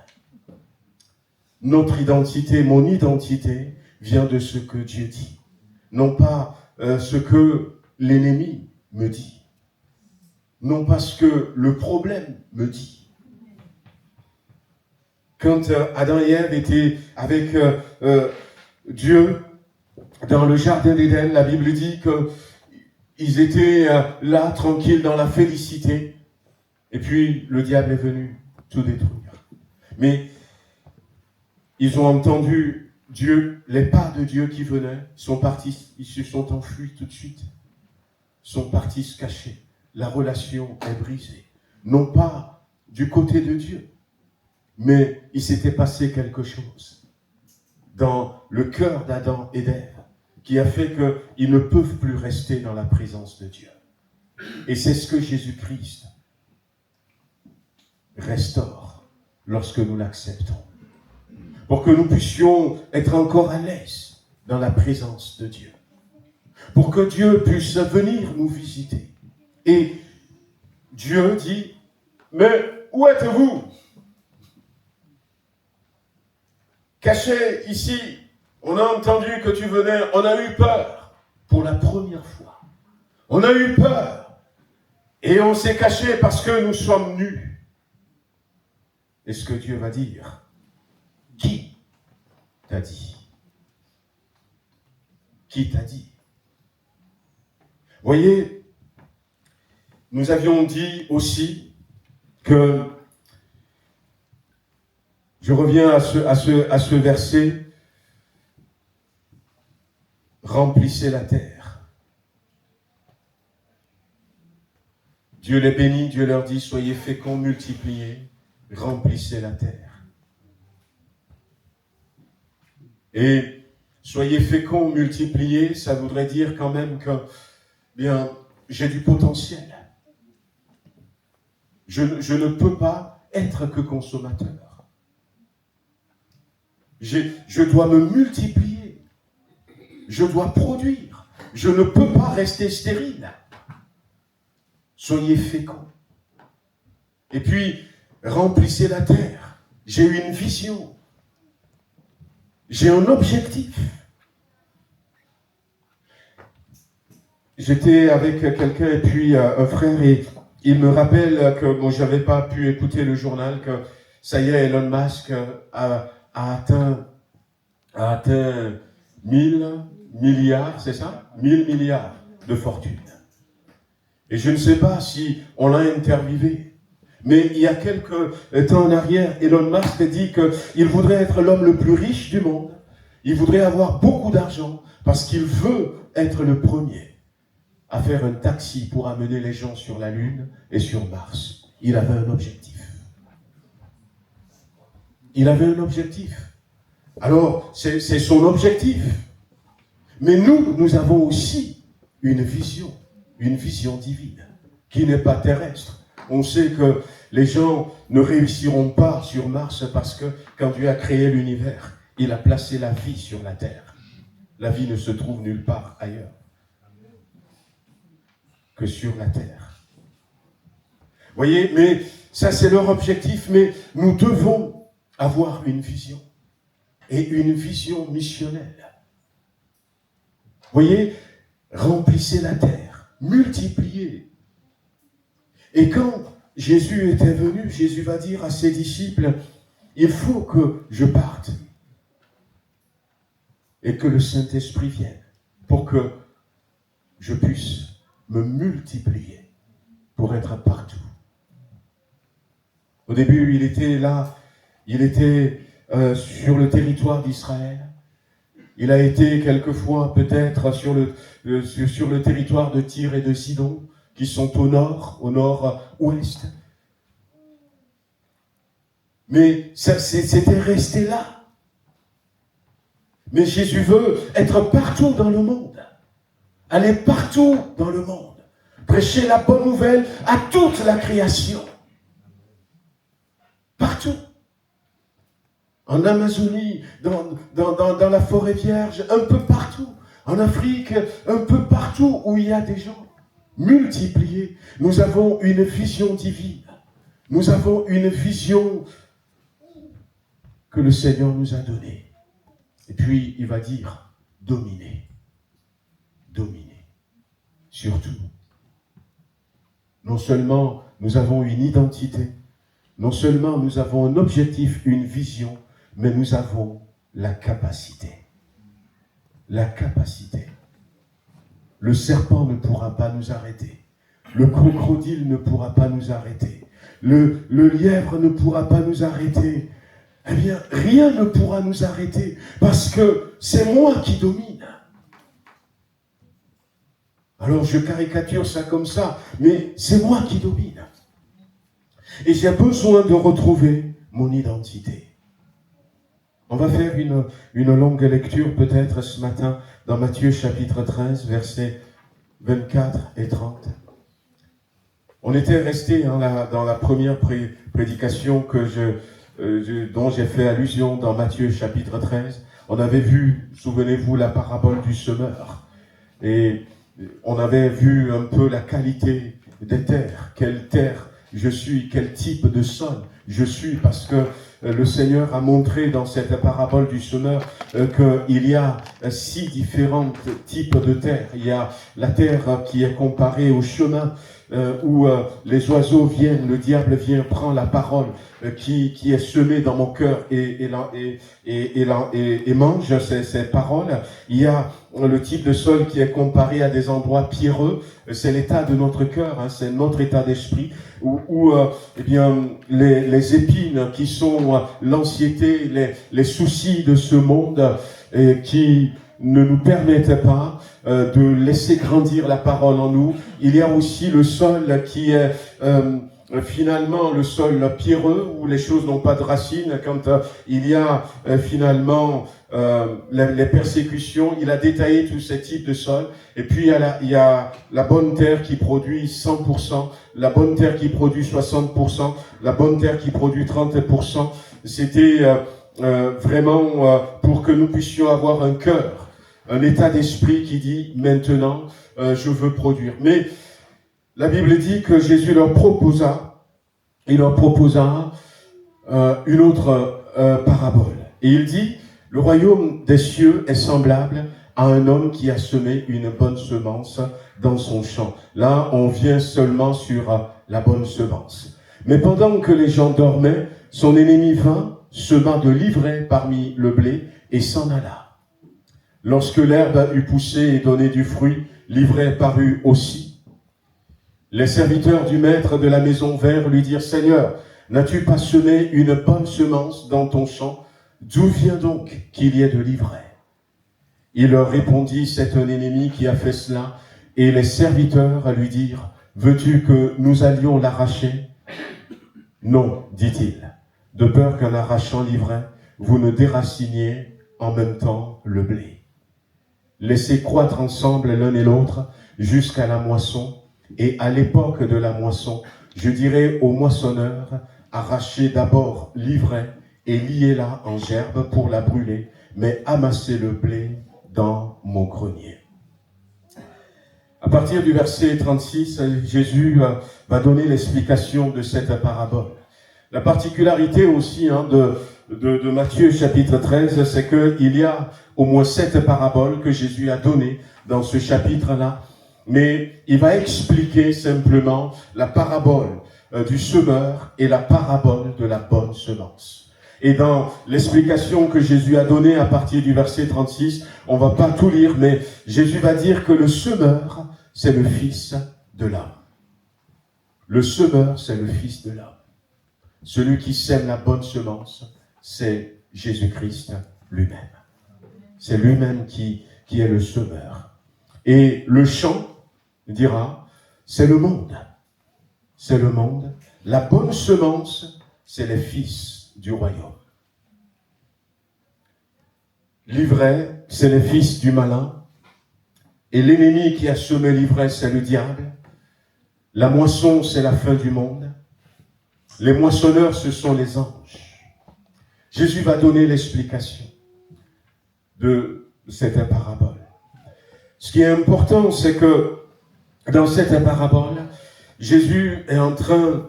S1: Notre identité, mon identité, vient de ce que Dieu dit. Non pas ce que l'ennemi me dit. Non pas ce que le problème me dit. Quand Adam et Ève étaient avec Dieu dans le jardin d'Éden, la Bible dit qu'ils étaient là, tranquilles, dans la félicité. Et puis, le diable est venu tout détruire. Mais ils ont entendu Dieu, les pas de Dieu qui venaient, sont partis, ils se sont enfuis tout de suite. Sont partis se cacher. La relation est brisée. Non pas du côté de Dieu, mais il s'était passé quelque chose dans le cœur d'Adam et d'Ève qui a fait qu'ils ne peuvent plus rester dans la présence de Dieu. Et c'est ce que Jésus-Christ restaure lorsque nous l'acceptons. Pour que nous puissions être encore à l'aise dans la présence de Dieu. Pour que Dieu puisse venir nous visiter. Et Dieu dit, mais où êtes-vous? Caché ici, on a entendu que tu venais, on a eu peur pour la première fois. On a eu peur et on s'est caché parce que nous sommes nus. Est-ce que Dieu va dire? Qui t'a dit? Qui t'a dit? Voyez, nous avions dit aussi que, je reviens à ce verset, remplissez la terre. Dieu les bénit, Dieu leur dit, soyez féconds, multipliez, remplissez la terre. Et soyez féconds, multipliez, ça voudrait dire quand même que, j'ai du potentiel. Je ne peux pas être que consommateur. Je dois me multiplier. Je dois produire. Je ne peux pas rester stérile. Soyez féconds. Et puis, remplissez la terre. J'ai une vision. J'ai un objectif. J'étais avec quelqu'un et puis un frère et il me rappelle que je n'avais pas pu écouter le journal, que ça y est, Elon Musk a atteint 1000 milliards, c'est ça? 1000 milliards de fortune. Et je ne sais pas si on l'a interviewé, mais il y a quelques temps en arrière, Elon Musk a dit qu'il voudrait être l'homme le plus riche du monde. Il voudrait avoir beaucoup d'argent parce qu'il veut être le premier à faire un taxi pour amener les gens sur la Lune et sur Mars. Il avait un objectif. Il avait un objectif. Alors, c'est son objectif. Mais nous avons aussi une vision divine, qui n'est pas terrestre. On sait que les gens ne réussiront pas sur Mars parce que quand Dieu a créé l'univers, il a placé la vie sur la terre. La vie ne se trouve nulle part ailleurs que sur la terre. Voyez, mais ça c'est leur objectif, mais nous devons avoir une vision, et une vision missionnelle. Voyez, remplissez la terre, multipliez. Et quand Jésus était venu, Jésus va dire à ses disciples, il faut que je parte, et que le Saint-Esprit vienne, pour que je puisse me multiplier.
S3: pour être partout. Au début, il était là, il était sur le territoire d'Israël. Il a été quelquefois peut-être sur le territoire de Tyr et de Sidon, qui sont au nord-ouest. Mais c'était resté là. Mais Jésus veut être partout dans le monde. Aller partout dans le monde. Prêcher la bonne nouvelle à toute la création. Partout. En Amazonie, dans la forêt vierge, un peu partout. En Afrique, un peu partout où il y a des gens multipliés. Nous avons une vision divine. Nous avons une vision que le Seigneur nous a donnée. Et puis, il va dire, dominer. Dominer. Surtout. Non seulement nous avons une identité, non seulement nous avons un objectif, une vision, mais nous avons la capacité. La capacité. Le serpent ne pourra pas nous arrêter. Le crocodile ne pourra pas nous arrêter. Le lièvre ne pourra pas nous arrêter. Eh bien, rien ne pourra nous arrêter parce que c'est moi qui domine. Alors, je caricature ça comme ça, mais c'est moi qui domine. Et j'ai besoin de retrouver mon identité. On va faire une longue lecture peut-être ce matin dans Matthieu chapitre 13, versets 24 et 30. On était resté dans la première prédication dont j'ai fait allusion dans Matthieu chapitre 13. On avait vu, souvenez-vous, la parabole du semeur. Et on avait vu un peu la qualité des terres. Quelle terre je suis, quel type de sol je suis, parce que le Seigneur a montré dans cette parabole du semeur qu'il y a 6 différents types de terre. Il y a la terre qui est comparée au chemin où les oiseaux viennent, le diable vient, prend la parole qui est semée dans mon cœur et mange ces paroles. Il y a le type de sol qui est comparé à des endroits pierreux, c'est l'état de notre cœur, hein, c'est notre état d'esprit, où eh bien, les épines qui sont l'anxiété, les soucis de ce monde qui ne nous permettent pas de laisser grandir la parole en nous. Il y a aussi le sol qui est finalement le sol pierreux où les choses n'ont pas de racines. Quand il y a finalement les persécutions, il a détaillé tous ces types de sols. Et puis il y a la bonne terre qui produit 100%, la bonne terre qui produit 60%, la bonne terre qui produit 30%. C'était vraiment pour que nous puissions avoir un cœur, un état d'esprit qui dit maintenant je veux produire. Mais la Bible dit que Jésus leur proposa une autre parabole. Et il dit, le royaume des cieux est semblable à un homme qui a semé une bonne semence dans son champ. Là, on vient seulement sur la bonne semence. Mais pendant que les gens dormaient, son ennemi vint, sema de l'ivraie parmi le blé et s'en alla. Lorsque l'herbe eut poussé et donné du fruit, l'ivraie parut aussi. Les serviteurs du maître de la maison vinrent lui dire, « Seigneur, n'as-tu pas semé une bonne semence dans ton champ? D'où vient donc qu'il y ait de l'ivraie ?» Il leur répondit, « C'est un ennemi qui a fait cela. » Et les serviteurs lui dirent, « Veux-tu que nous allions l'arracher ?» Non, dit-il, de peur qu'en arrachant l'ivraie, vous ne déraciniez en même temps le blé. Laissez croître ensemble l'un et l'autre jusqu'à la moisson. Et à l'époque de la moisson, je dirai aux moissonneurs, arrachez d'abord l'ivraie et liez-la en gerbe pour la brûler, mais amassez le blé dans mon grenier. À partir du verset 36, Jésus va donner l'explication de cette parabole. La particularité aussi de Matthieu chapitre 13, c'est qu'il y a au moins 7 paraboles que Jésus a données dans ce chapitre-là. Mais il va expliquer simplement la parabole du semeur et la parabole de la bonne semence. Et dans l'explication que Jésus a donnée à partir du verset 36, on va pas tout lire, mais Jésus va dire que le semeur, c'est le Fils de l'homme. Le semeur, c'est le Fils de l'homme. Celui qui sème la bonne semence, c'est Jésus-Christ lui-même. C'est lui-même qui est le semeur. Et le champ dira, c'est le monde. C'est le monde. La bonne semence, c'est les fils du royaume. L'ivraie, c'est les fils du malin. Et l'ennemi qui a semé l'ivraie, c'est le diable. La moisson, c'est la fin du monde. Les moissonneurs, ce sont les anges. Jésus va donner l'explication de cette parabole. Ce qui est important, c'est que dans cette parabole, Jésus est en train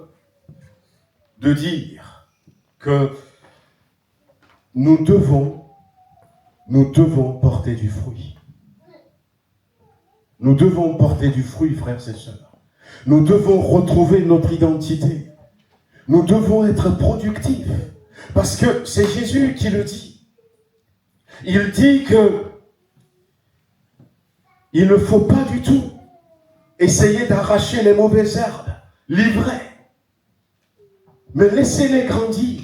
S3: de dire que nous devons porter du fruit. Nous devons porter du fruit, frères et sœurs. Nous devons retrouver notre identité. Nous devons être productifs. Parce que c'est Jésus qui le dit. Il dit que il ne faut pas du tout essayer d'arracher les mauvaises herbes, l'ivraie. Mais laissez-les grandir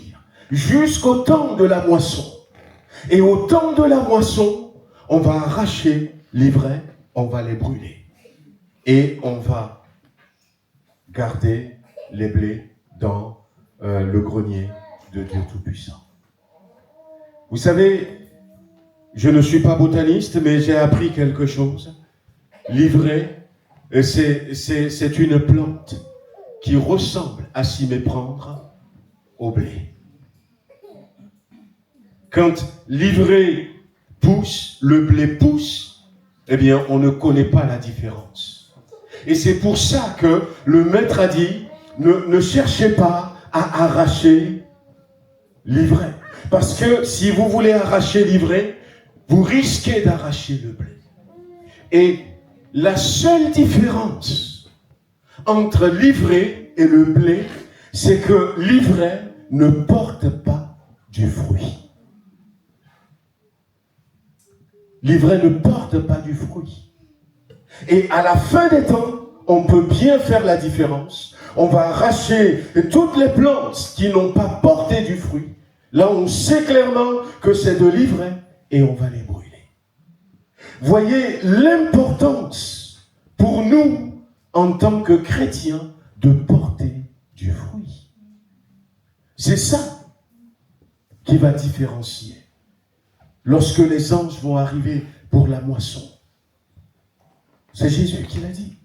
S3: jusqu'au temps de la moisson. Et au temps de la moisson, on va arracher l'ivraie, on va les brûler. Et on va garder les blés dans le grenier de Dieu Tout-Puissant. Vous savez, je ne suis pas botaniste, mais j'ai appris quelque chose. L'ivraie, c'est une plante qui ressemble à s'y méprendre au blé. Quand l'ivraie pousse, le blé pousse, eh bien, on ne connaît pas la différence. Et c'est pour ça que le maître a dit, ne cherchez pas à arracher l'ivraie. Parce que si vous voulez arracher l'ivraie, vous risquez d'arracher le blé. Et la seule différence entre l'ivraie et le blé, c'est que l'ivraie ne porte pas du fruit. L'ivraie ne porte pas du fruit. Et à la fin des temps, on peut bien faire la différence. On va arracher toutes les plantes qui n'ont pas porté du fruit. Là, on sait clairement que c'est de l'ivraie et on va les brûler. Voyez l'importance pour nous, en tant que chrétiens, de porter du fruit. C'est ça qui va différencier. Lorsque les anges vont arriver pour la moisson, c'est Jésus qui l'a dit.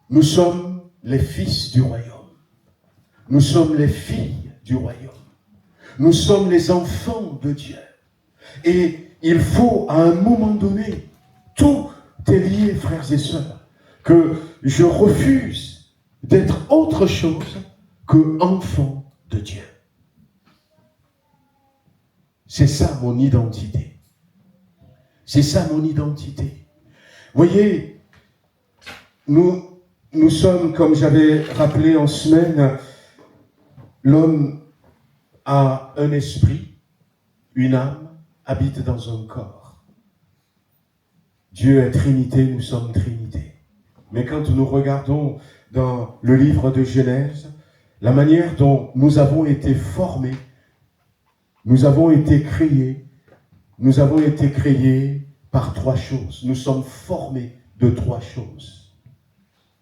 S3: Nous sommes les fils du royaume. Nous sommes les filles du royaume. Nous sommes les enfants de Dieu. Et il faut, à un moment donné, tout est lié, frères et sœurs, que je refuse d'être autre chose que enfant de Dieu. C'est ça mon identité. C'est ça mon identité. Voyez, nous sommes, comme j'avais rappelé en semaine, l'homme a un esprit, une âme, habite dans un corps. Dieu est Trinité, nous sommes Trinité. Mais quand nous regardons dans le livre de Genèse, la manière dont nous avons été formés, nous avons été créés par trois choses. Nous sommes formés de trois choses.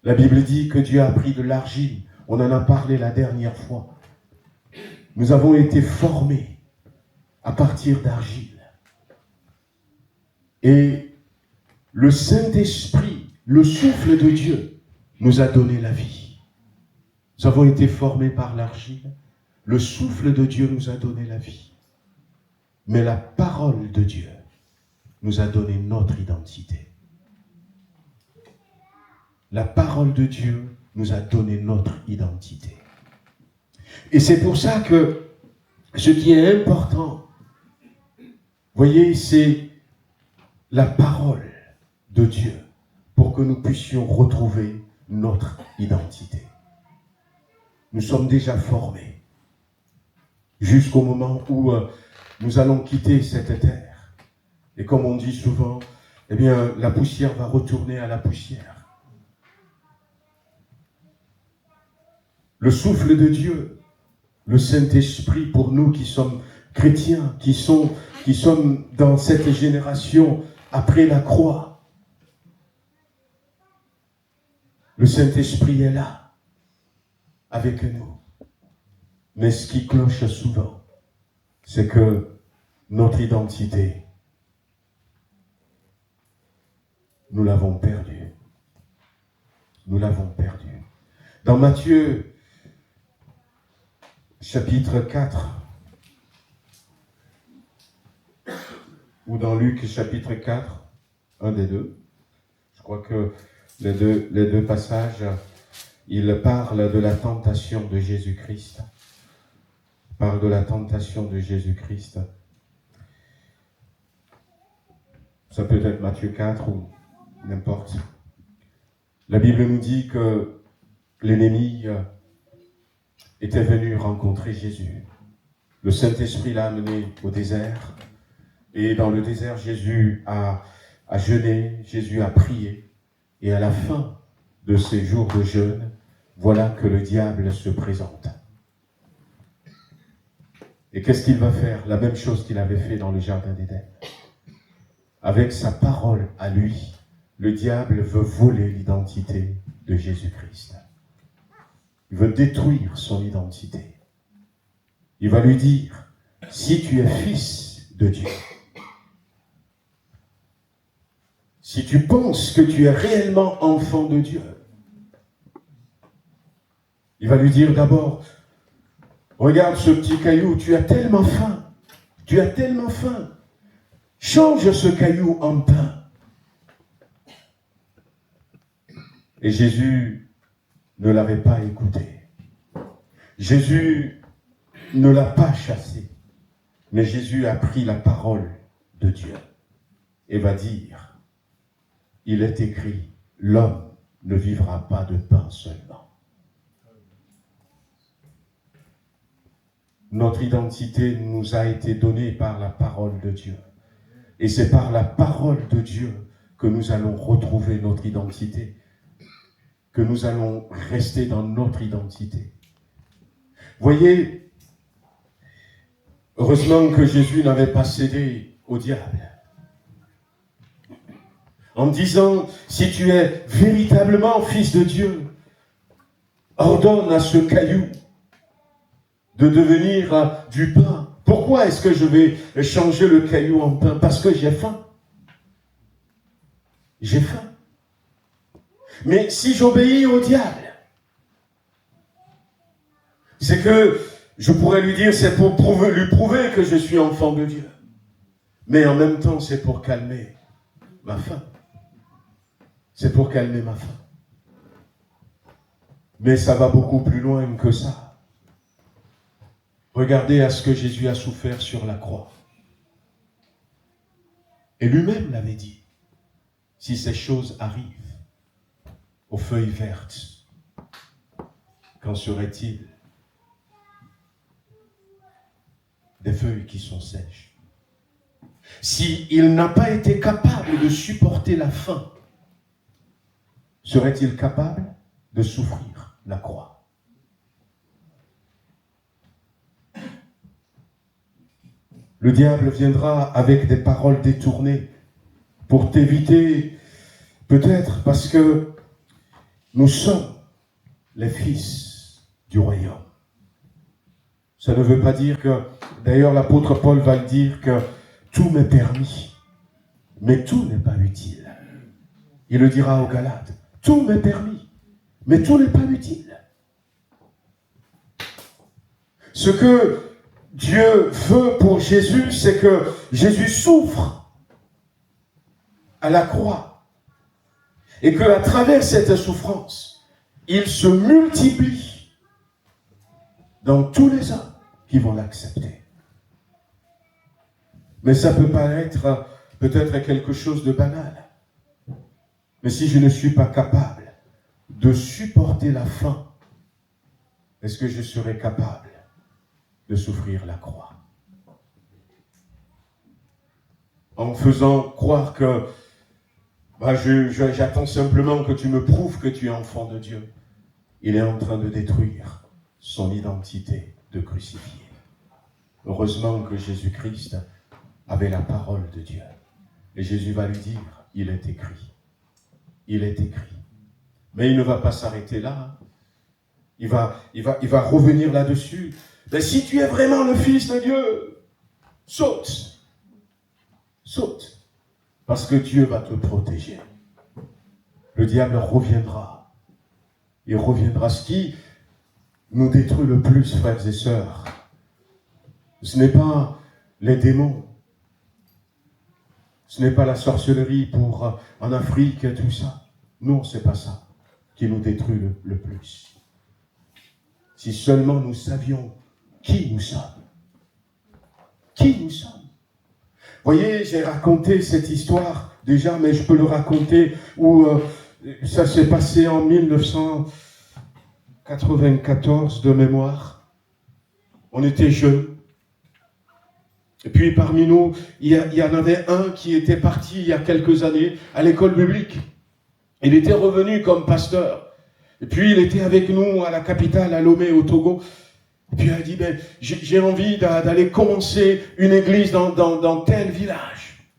S3: La Bible dit que Dieu a pris de l'argile. On en a parlé la dernière fois. Nous avons été formés à partir d'argile. Et le Saint-Esprit, le souffle de Dieu, nous a donné la vie. Nous avons été formés par l'argile. Le souffle de Dieu nous a donné la vie. Mais la parole de Dieu nous a donné notre identité. La parole de Dieu nous a donné notre identité. Et c'est pour ça que ce qui est important, voyez, c'est la parole de Dieu pour que nous puissions retrouver notre identité. Nous sommes déjà formés jusqu'au moment où nous allons quitter cette terre. Et comme on dit souvent, eh bien, la poussière va retourner à la poussière. Le souffle de Dieu, le Saint-Esprit pour nous qui sommes chrétiens, qui sommes dans cette génération après la croix. Le Saint-Esprit est là, avec nous. Mais ce qui cloche souvent, c'est que notre identité, nous l'avons perdue. Nous l'avons perdue. Dans Matthieu, chapitre 4, ou dans Luc, chapitre 4, un des deux, je crois que les deux passages, ils parlent de la tentation de Jésus-Christ. Parle de la tentation de Jésus-Christ. Ça peut être Matthieu 4 ou n'importe. La Bible nous dit que l'ennemi était venu rencontrer Jésus. Le Saint-Esprit l'a amené au désert. Et dans le désert, Jésus a jeûné, Jésus a prié. Et à la fin de ces jours de jeûne, voilà que le diable se présente. Et qu'est-ce qu'il va faire? La même chose qu'il avait fait dans le jardin d'Éden. Avec sa parole à lui, le diable veut voler l'identité de Jésus-Christ. Il veut détruire son identité. Il va lui dire, si tu es fils de Dieu, si tu penses que tu es réellement enfant de Dieu, il va lui dire d'abord, regarde ce petit caillou, tu as tellement faim, change ce caillou en pain. Et Jésus ne l'avait pas écouté. Jésus ne l'a pas chassé. Mais Jésus a pris la parole de Dieu et va dire, il est écrit, l'homme ne vivra pas de pain seulement. Notre identité nous a été donnée par la parole de Dieu. Et c'est par la parole de Dieu que nous allons retrouver notre identité, que nous allons rester dans notre identité. Voyez, heureusement que Jésus n'avait pas cédé au diable. En disant, si tu es véritablement fils de Dieu, ordonne à ce caillou de devenir du pain. Pourquoi est-ce que je vais changer le caillou en pain? Parce que j'ai faim. J'ai faim. Mais si j'obéis au diable, c'est que je pourrais lui dire, c'est pour lui prouver que je suis enfant de Dieu. Mais en même temps, c'est pour calmer ma faim. C'est pour calmer ma faim. Mais ça va beaucoup plus loin que ça. Regardez à ce que Jésus a souffert sur la croix. Et lui-même l'avait dit. Si ces choses arrivent aux feuilles vertes, qu'en serait-il des feuilles qui sont sèches? S'il n'a pas été capable de supporter la faim, serait-il capable de souffrir la croix? Le diable viendra avec des paroles détournées pour t'éviter, peut-être parce que nous sommes les fils du royaume. Ça ne veut pas dire que, d'ailleurs l'apôtre Paul va le dire, que tout m'est permis, mais tout n'est pas utile. Il le dira aux Galates, tout m'est permis, mais tout n'est pas utile. Ce que Dieu veut pour Jésus, c'est que Jésus souffre à la croix et qu'à travers cette souffrance, il se multiplie dans tous les hommes qui vont l'accepter. Mais ça peut paraître peut-être quelque chose de banal. Mais si je ne suis pas capable de supporter la faim, est-ce que je serai capable de souffrir la croix? En faisant croire que j'attends simplement que tu me prouves que tu es enfant de Dieu. Il est en train de détruire son identité de crucifié. Heureusement que Jésus-Christ avait la parole de Dieu. Et Jésus va lui dire, il est écrit. Il est écrit. Mais il ne va pas s'arrêter là. Il va revenir là-dessus. Mais si tu es vraiment le Fils de Dieu, saute. Saute. Parce que Dieu va te protéger. Le diable reviendra. Il reviendra. Ce qui nous détruit le plus, frères et sœurs, ce n'est pas les démons. Ce n'est pas la sorcellerie en Afrique et tout ça. Non, c'est pas ça qui nous détruit le plus. Si seulement nous savions qui nous sommes. Qui nous sommes. Voyez, j'ai raconté cette histoire déjà, mais je peux le raconter où ça s'est passé en 1994 de mémoire. On était jeunes. Et puis parmi nous, il y en avait un qui était parti il y a quelques années à l'école biblique. Il était revenu comme pasteur. Et puis il était avec nous à la capitale, à Lomé, au Togo. Et puis il a dit, ben, j'ai envie d'aller commencer une église dans tel village.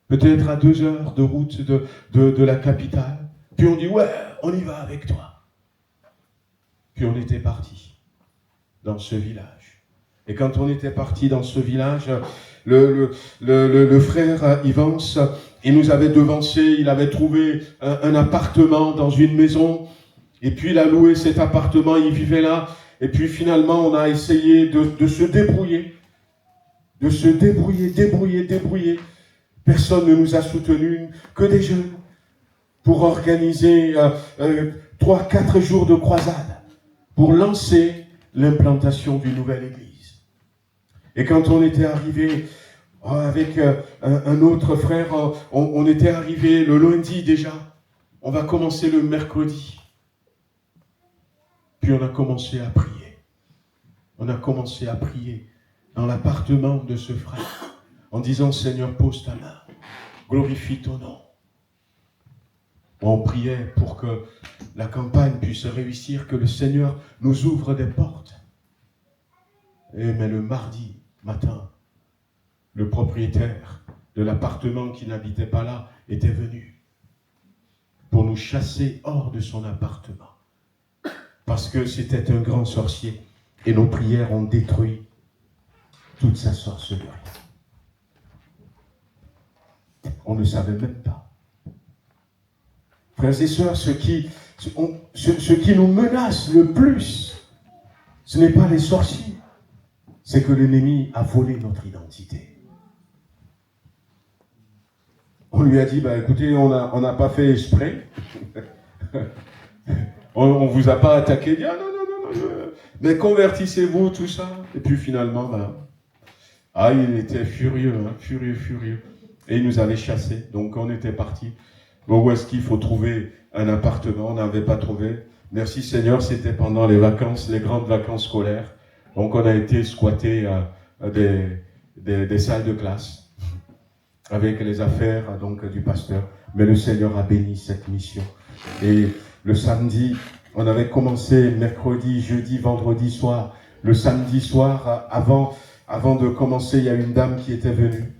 S3: Peut-être à 2 heures de route de la capitale. Puis on dit, ouais, on y va avec toi. Puis on était parti dans ce village. Et quand on était parti dans ce village, le frère Ivans, il nous avait devancé, il avait trouvé un appartement dans une maison, et puis il a loué cet appartement, il vivait là, et puis finalement on a essayé de se débrouiller, débrouiller. Personne ne nous a soutenus, que des jeunes, pour organiser 3-4 jours de croisade, pour lancer l'implantation d'une nouvelle église. Et quand on était arrivé avec un autre frère, on était arrivé le lundi déjà. On va commencer le mercredi. Puis on a commencé à prier. On a commencé à prier dans l'appartement de ce frère, en disant, Seigneur, pose ta main, glorifie ton nom. On priait pour que la campagne puisse réussir, que le Seigneur nous ouvre des portes. Mais le mardi matin, le propriétaire de l'appartement qui n'habitait pas là était venu pour nous chasser hors de son appartement. Parce que c'était un grand sorcier et nos prières ont détruit toute sa sorcellerie. On ne savait même pas. Frères et sœurs, ce qui nous menace le plus, ce n'est pas les sorciers, c'est que l'ennemi a volé notre identité. On lui a dit, écoutez, on n'a pas fait exprès. on ne vous a pas attaqué. Il dit, non, mais convertissez-vous, tout ça. Et puis finalement, il était furieux. Et il nous avait chassés. Donc on était partis. Bon, où est-ce qu'il faut trouver un appartement? On n'avait pas trouvé. Merci Seigneur, c'était pendant les vacances, les grandes vacances scolaires. Donc on a été squatter des salles de classe avec les affaires du pasteur. Mais le Seigneur a béni cette mission. Et le samedi, on avait commencé mercredi, jeudi, vendredi soir. Le samedi soir, avant de commencer, il y a une dame qui était venue.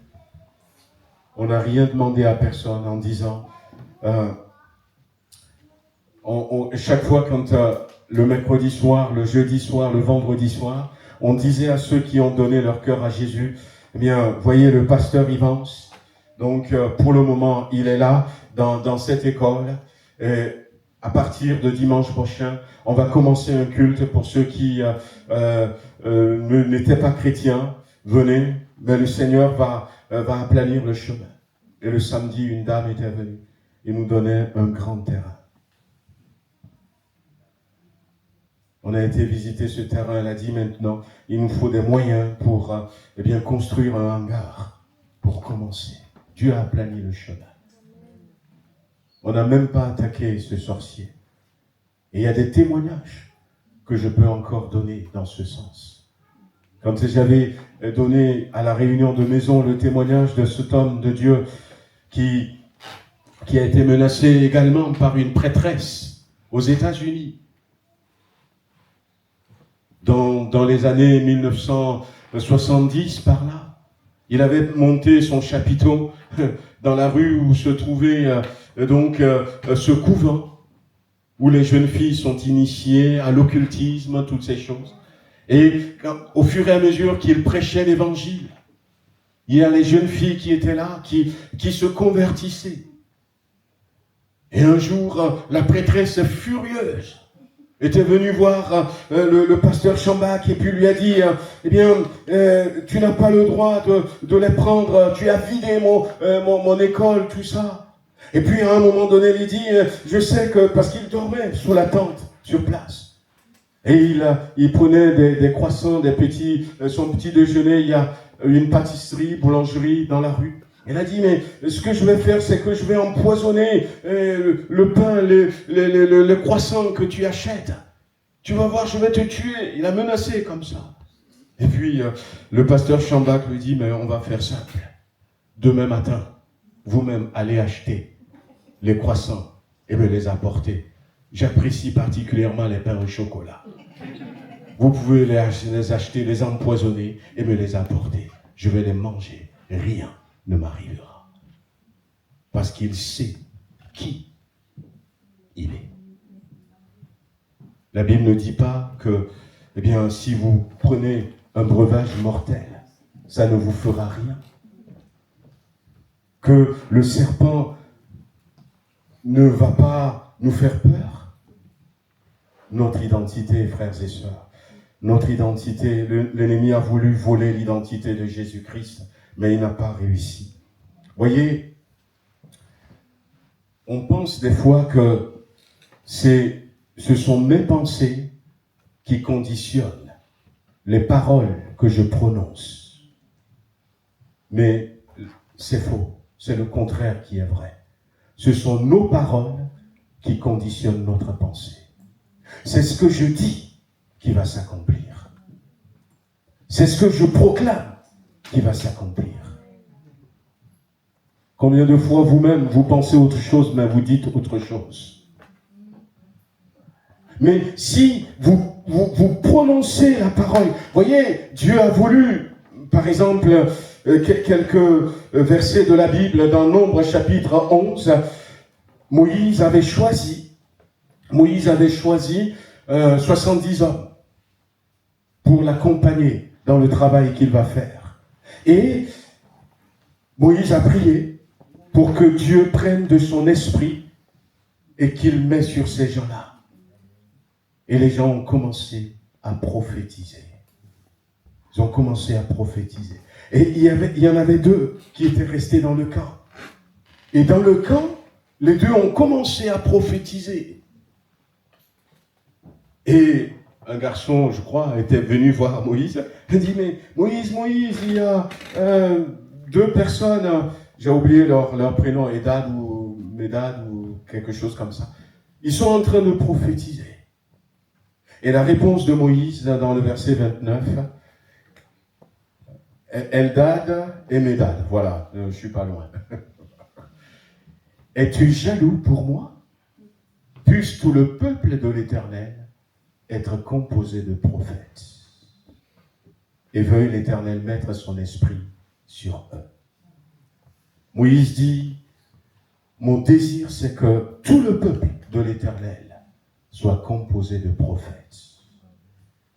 S3: On n'a rien demandé à personne en disant... chaque fois quand... le mercredi soir, le jeudi soir, le vendredi soir, on disait à ceux qui ont donné leur cœur à Jésus, eh bien, voyez le pasteur Ivans, donc pour le moment, il est là, dans cette école, et à partir de dimanche prochain, on va commencer un culte pour ceux qui n'étaient pas chrétiens, venez, mais le Seigneur va aplanir le chemin. Et le samedi, une dame était venue, et nous donnait un grand terrain. On a été visiter ce terrain, elle a dit maintenant, il nous faut des moyens pour construire un hangar, pour commencer. Dieu a aplani le chemin. On n'a même pas attaqué ce sorcier. Et il y a des témoignages que je peux encore donner dans ce sens. Quand j'avais donné à la réunion de maison le témoignage de cet homme de Dieu qui a été menacé également par une prêtresse aux États-Unis.
S1: dans les années 1970, par là. Il avait monté son chapiteau dans la rue où se trouvait ce couvent, où les jeunes filles sont initiées à l'occultisme, toutes ces choses. Et au fur et à mesure qu'il prêchait l'évangile, il y a les jeunes filles qui étaient là, qui se convertissaient. Et un jour, la prêtresse furieuse était venue voir le pasteur Chambach et puis lui a dit tu n'as pas le droit de les prendre, tu as vidé mon école, tout ça. Et puis à un moment donné, il dit je sais que, parce qu'il dormait sous la tente, sur place. Et il prenait des croissants, son petit déjeuner, il y a une pâtisserie, boulangerie dans la rue. Elle a dit, mais ce que je vais faire, c'est que je vais empoisonner le pain, le croissant que tu achètes. Tu vas voir, je vais te tuer. Il a menacé comme ça. Et puis, le pasteur Chambach lui dit, mais on va faire simple. Demain matin, vous-même allez acheter les croissants et me les apporter. J'apprécie particulièrement les pains au chocolat. Vous pouvez les acheter, les empoisonner et me les apporter. Je vais les manger. Rien ne m'arrivera. Parce qu'il sait qui il est. La Bible ne dit pas que, si vous prenez un breuvage mortel, ça ne vous fera rien. Que le serpent ne va pas nous faire peur. Notre identité, frères et sœurs, notre identité, l'ennemi a voulu voler l'identité de Jésus-Christ, mais il n'a pas réussi. Voyez, on pense des fois que ce sont mes pensées qui conditionnent les paroles que je prononce. Mais c'est faux, c'est le contraire qui est vrai. Ce sont nos paroles qui conditionnent notre pensée. C'est ce que je dis qui va s'accomplir. C'est ce que je proclame qui va s'accomplir. Combien de fois vous-même, vous pensez autre chose, mais vous dites autre chose. Mais si vous prononcez la parole, voyez, Dieu a voulu, par exemple, quelques versets de la Bible, dans Nombre chapitre 11, Moïse avait choisi 70 hommes pour l'accompagner dans le travail qu'il va faire. Et Moïse a prié pour que Dieu prenne de son esprit et qu'il met sur ces gens-là. Et les gens ont commencé à prophétiser. Ils ont commencé à prophétiser. Et il y en avait 2 qui étaient restés dans le camp. Et dans le camp, les 2 ont commencé à prophétiser. Et un garçon, je crois, était venu voir Moïse. Il dit, mais Moïse, il y a 2 personnes, j'ai oublié leur prénom, Edad ou Medad ou quelque chose comme ça. Ils sont en train de prophétiser. Et la réponse de Moïse, dans le verset 29, Eldad et Medad, voilà, je ne suis pas loin. Es-tu jaloux pour moi? Puisse tout le peuple de l'Éternel être composé de prophètes. Et veuille l'Éternel mettre son esprit sur eux. Moïse dit, mon désir c'est que tout le peuple de l'Éternel soit composé de prophètes.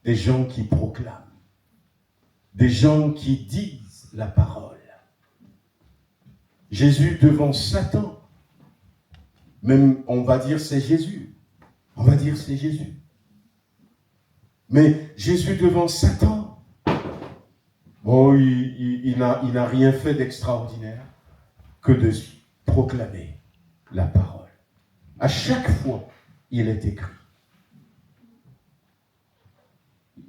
S1: Des gens qui proclament. Des gens qui disent la parole. Jésus devant Satan, même on va dire c'est Jésus. On va dire c'est Jésus. Mais Jésus devant Satan, il n'a rien fait d'extraordinaire que de proclamer la parole. À chaque fois, il est écrit.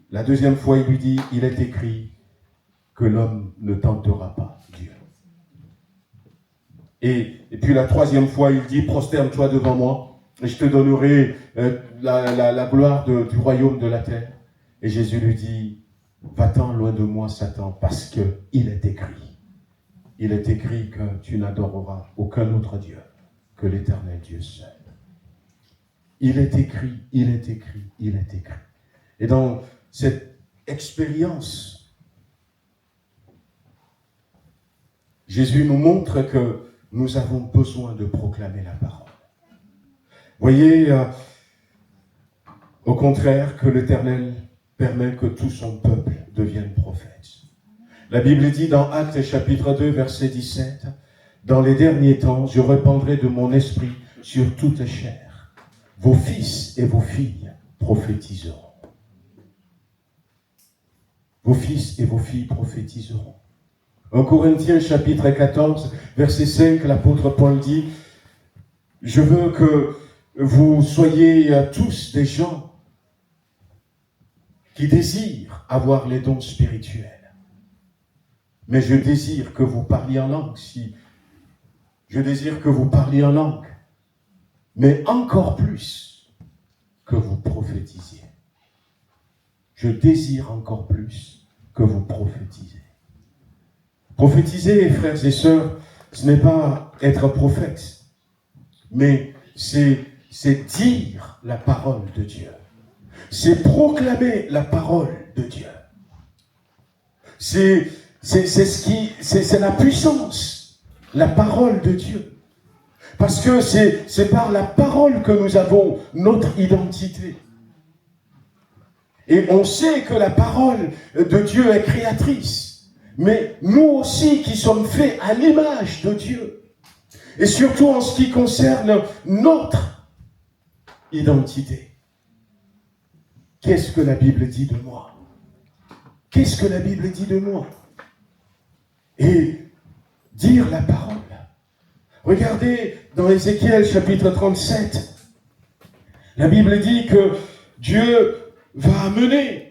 S1: La deuxième fois, il lui dit, il est écrit que l'homme ne tentera pas Dieu. Et puis la troisième fois, il dit, prosterne-toi devant moi, et je te donnerai la gloire du royaume de la terre. Et Jésus lui dit, va-t'en loin de moi, Satan, parce qu'il est écrit. Il est écrit que tu n'adoreras aucun autre Dieu que l'Éternel Dieu seul. Il est écrit, il est écrit, il est écrit. Et dans
S3: cette expérience, Jésus nous montre que nous avons besoin de proclamer la parole. Voyez, au contraire, que l'Éternel permet que tout son peuple devienne prophète. La Bible dit dans Actes chapitre 2, verset 17, « Dans les derniers temps, je répandrai de mon esprit sur toute chair. Vos fils et vos filles prophétiseront. » Vos fils et vos filles prophétiseront. En Corinthiens chapitre 14, verset 5, l'apôtre Paul dit, « Je veux que vous soyez tous des gens qui désirent avoir les dons spirituels. Mais je désire que vous parliez en langue. Je désire que vous parliez en langue. Mais encore plus que vous prophétisiez. Je désire encore plus que vous prophétisiez. Prophétiser, frères et sœurs, ce n'est pas être prophète, mais c'est dire la parole de Dieu. C'est proclamer la parole de Dieu. C'est la puissance, la parole de Dieu. Parce que c'est par la parole que nous avons notre identité. Et on sait que la parole de Dieu est créatrice. Mais nous aussi qui sommes faits à l'image de Dieu. Et surtout en ce qui concerne notre identité. Qu'est-ce que la Bible dit de moi? Qu'est-ce que la Bible dit de moi? Et dire la parole. Regardez dans Ézéchiel chapitre 37. La Bible dit que Dieu va amener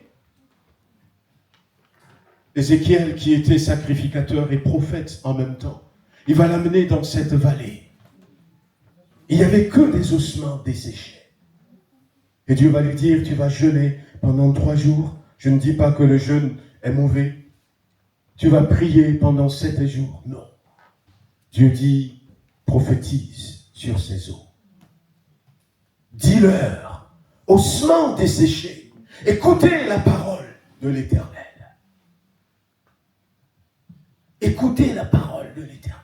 S3: Ézéchiel, qui était sacrificateur et prophète en même temps. Il va l'amener dans cette vallée. Il n'y avait que des ossements desséchés. Et Dieu va lui dire, tu vas jeûner pendant 3 jours. Je ne dis pas que le jeûne est mauvais. Tu vas prier pendant 7 jours. Non. Dieu dit, prophétise sur ces eaux. Dis-leur, ossements desséchés, écoutez la parole de l'Éternel. Écoutez la parole de l'Éternel.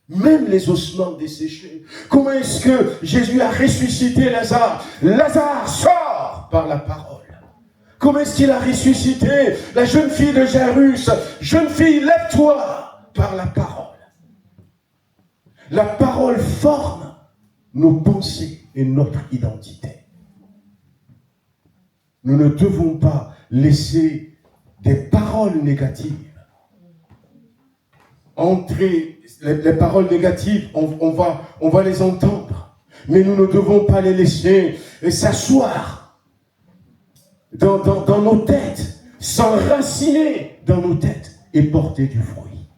S3: Même les ossements desséchés. Comment est-ce que Jésus a ressuscité Lazare? Lazare sort par la parole. Comment est-ce qu'il a ressuscité la jeune fille de Jairus? Jeune fille, lève-toi par la parole. La parole forme nos pensées et notre identité. Nous ne devons pas laisser des paroles négatives entrer. Les paroles négatives, on va les entendre, mais nous ne devons pas les laisser s'asseoir dans nos têtes, s'enraciner dans nos têtes et porter du fruit.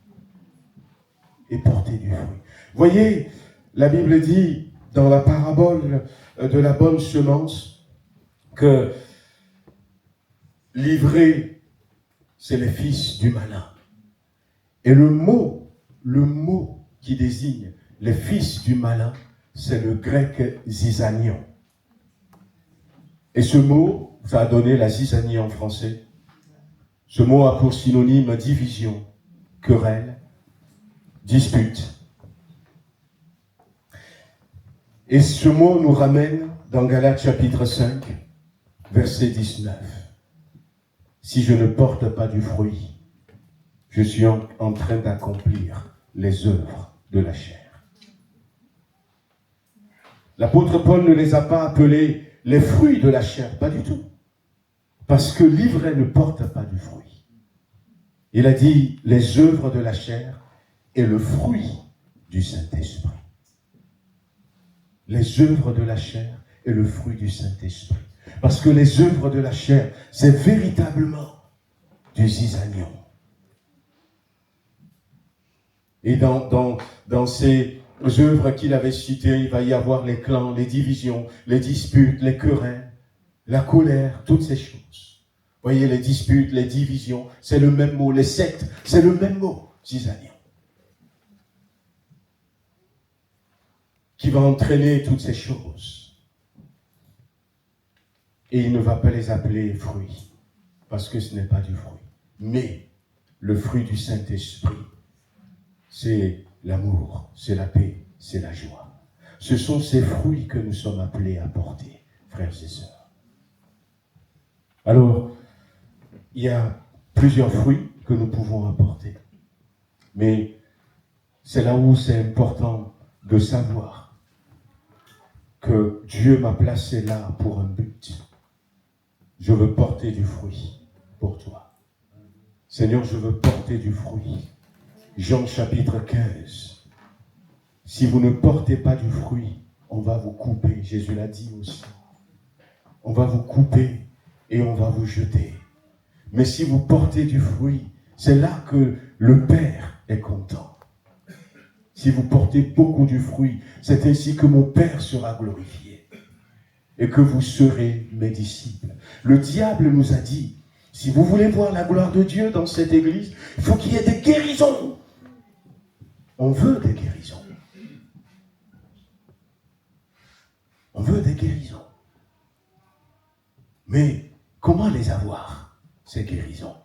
S3: Et porter du fruit. Voyez, la Bible dit dans la parabole de la bonne semence que l'ivré, c'est les fils du malin. Et le mot qui désigne les fils du malin, c'est le grec zizanion. Et ce mot, ça a donné la zizanie en français. Ce mot a pour synonyme division, querelle, dispute. Et ce mot nous ramène dans Galates chapitre 5, verset 19. Si je ne porte pas du fruit, je suis en train d'accomplir les œuvres de la chair. L'apôtre Paul ne les a pas appelés les fruits de la chair, pas du tout. Parce que l'ivraie ne porte pas du fruit. Il a dit les œuvres de la chair et le fruit du Saint-Esprit. Les œuvres de la chair et le fruit du Saint-Esprit. Parce que les œuvres de la chair, c'est véritablement du zizanion. Et dans ces œuvres qu'il avait citées, il va y avoir les clans, les divisions, les disputes, les querelles, la colère, toutes ces choses. Voyez, les disputes, les divisions, c'est le même mot. Les sectes, c'est le même mot, zizanion. Qui va entraîner toutes ces choses. Et il ne va pas les appeler fruits, parce que ce n'est pas du fruit. Mais le fruit du Saint-Esprit, c'est l'amour, c'est la paix, c'est la joie. Ce sont ces fruits que nous sommes appelés à porter, frères et sœurs. Alors, il y a plusieurs fruits que nous pouvons apporter. Mais c'est là où c'est important de savoir que Dieu m'a placé là pour un but. Je veux porter du fruit pour toi. Seigneur, je veux porter du fruit. Jean chapitre 15. Si vous ne portez pas du fruit, on va vous couper. Jésus l'a dit aussi. On va vous couper et on va vous jeter. Mais si vous portez du fruit, c'est là que le Père est content. Si vous portez beaucoup du fruit, c'est ainsi que mon Père sera glorifié. Et que vous serez mes disciples. Le diable nous a dit, si vous voulez voir la gloire de Dieu dans cette église, il faut qu'il y ait des guérisons. On veut des guérisons. On veut des guérisons. Mais comment les avoir, ces guérisons?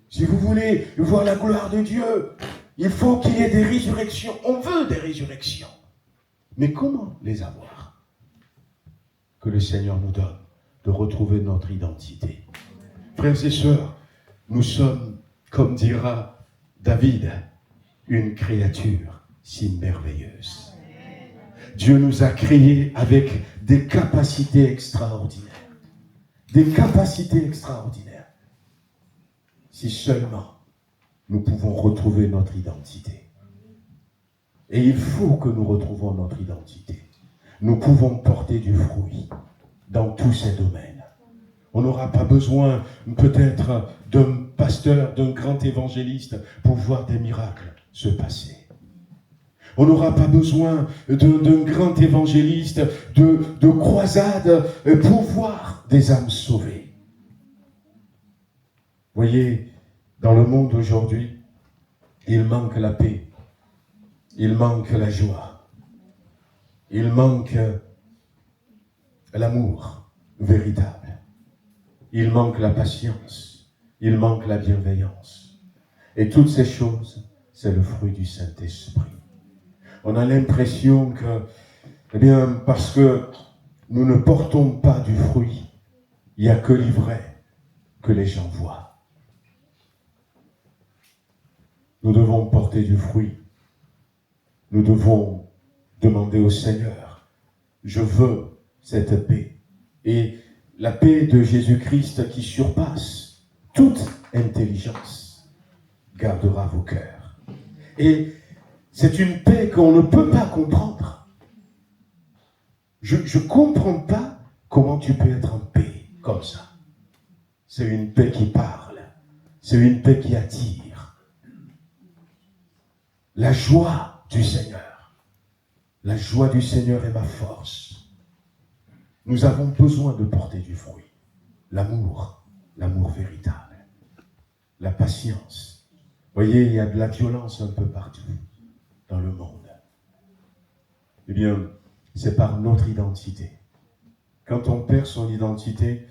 S3: Si vous voulez voir la gloire de Dieu, il faut qu'il y ait des résurrections. On veut des résurrections. Mais comment les avoir? Que le Seigneur nous donne de retrouver notre identité. Frères et sœurs, nous sommes, comme dira David, une créature si merveilleuse. Dieu nous a créés avec des capacités extraordinaires. Des capacités extraordinaires. Si seulement nous pouvons retrouver notre identité. Et il faut que nous retrouvons notre identité. Nous pouvons porter du fruit dans tous ces domaines. On n'aura pas besoin peut-être d'un pasteur, d'un grand évangéliste pour voir des miracles se passer. On n'aura pas besoin d'un grand évangéliste, de croisades pour voir des âmes sauvées. Voyez, dans le monde aujourd'hui, il manque la paix, il manque la joie. Il manque l'amour véritable. Il manque la patience. Il manque la bienveillance. Et toutes ces choses, c'est le fruit du Saint-Esprit. On a l'impression que, eh bien, parce que nous ne portons pas du fruit, il n'y a que l'ivraie que les gens voient. Nous devons porter du fruit. Nous devons demander au Seigneur, je veux cette paix. Et la paix de Jésus-Christ qui surpasse toute intelligence gardera vos cœurs. Et c'est une paix qu'on ne peut pas comprendre. Je ne comprends pas comment tu peux être en paix comme ça. C'est une paix qui parle. C'est une paix qui attire. La joie du Seigneur. La joie du Seigneur est ma force. Nous avons besoin de porter du fruit. L'amour véritable. La patience. Voyez, il y a de la violence un peu partout dans le monde. Eh bien, c'est par notre identité. Quand on perd son identité,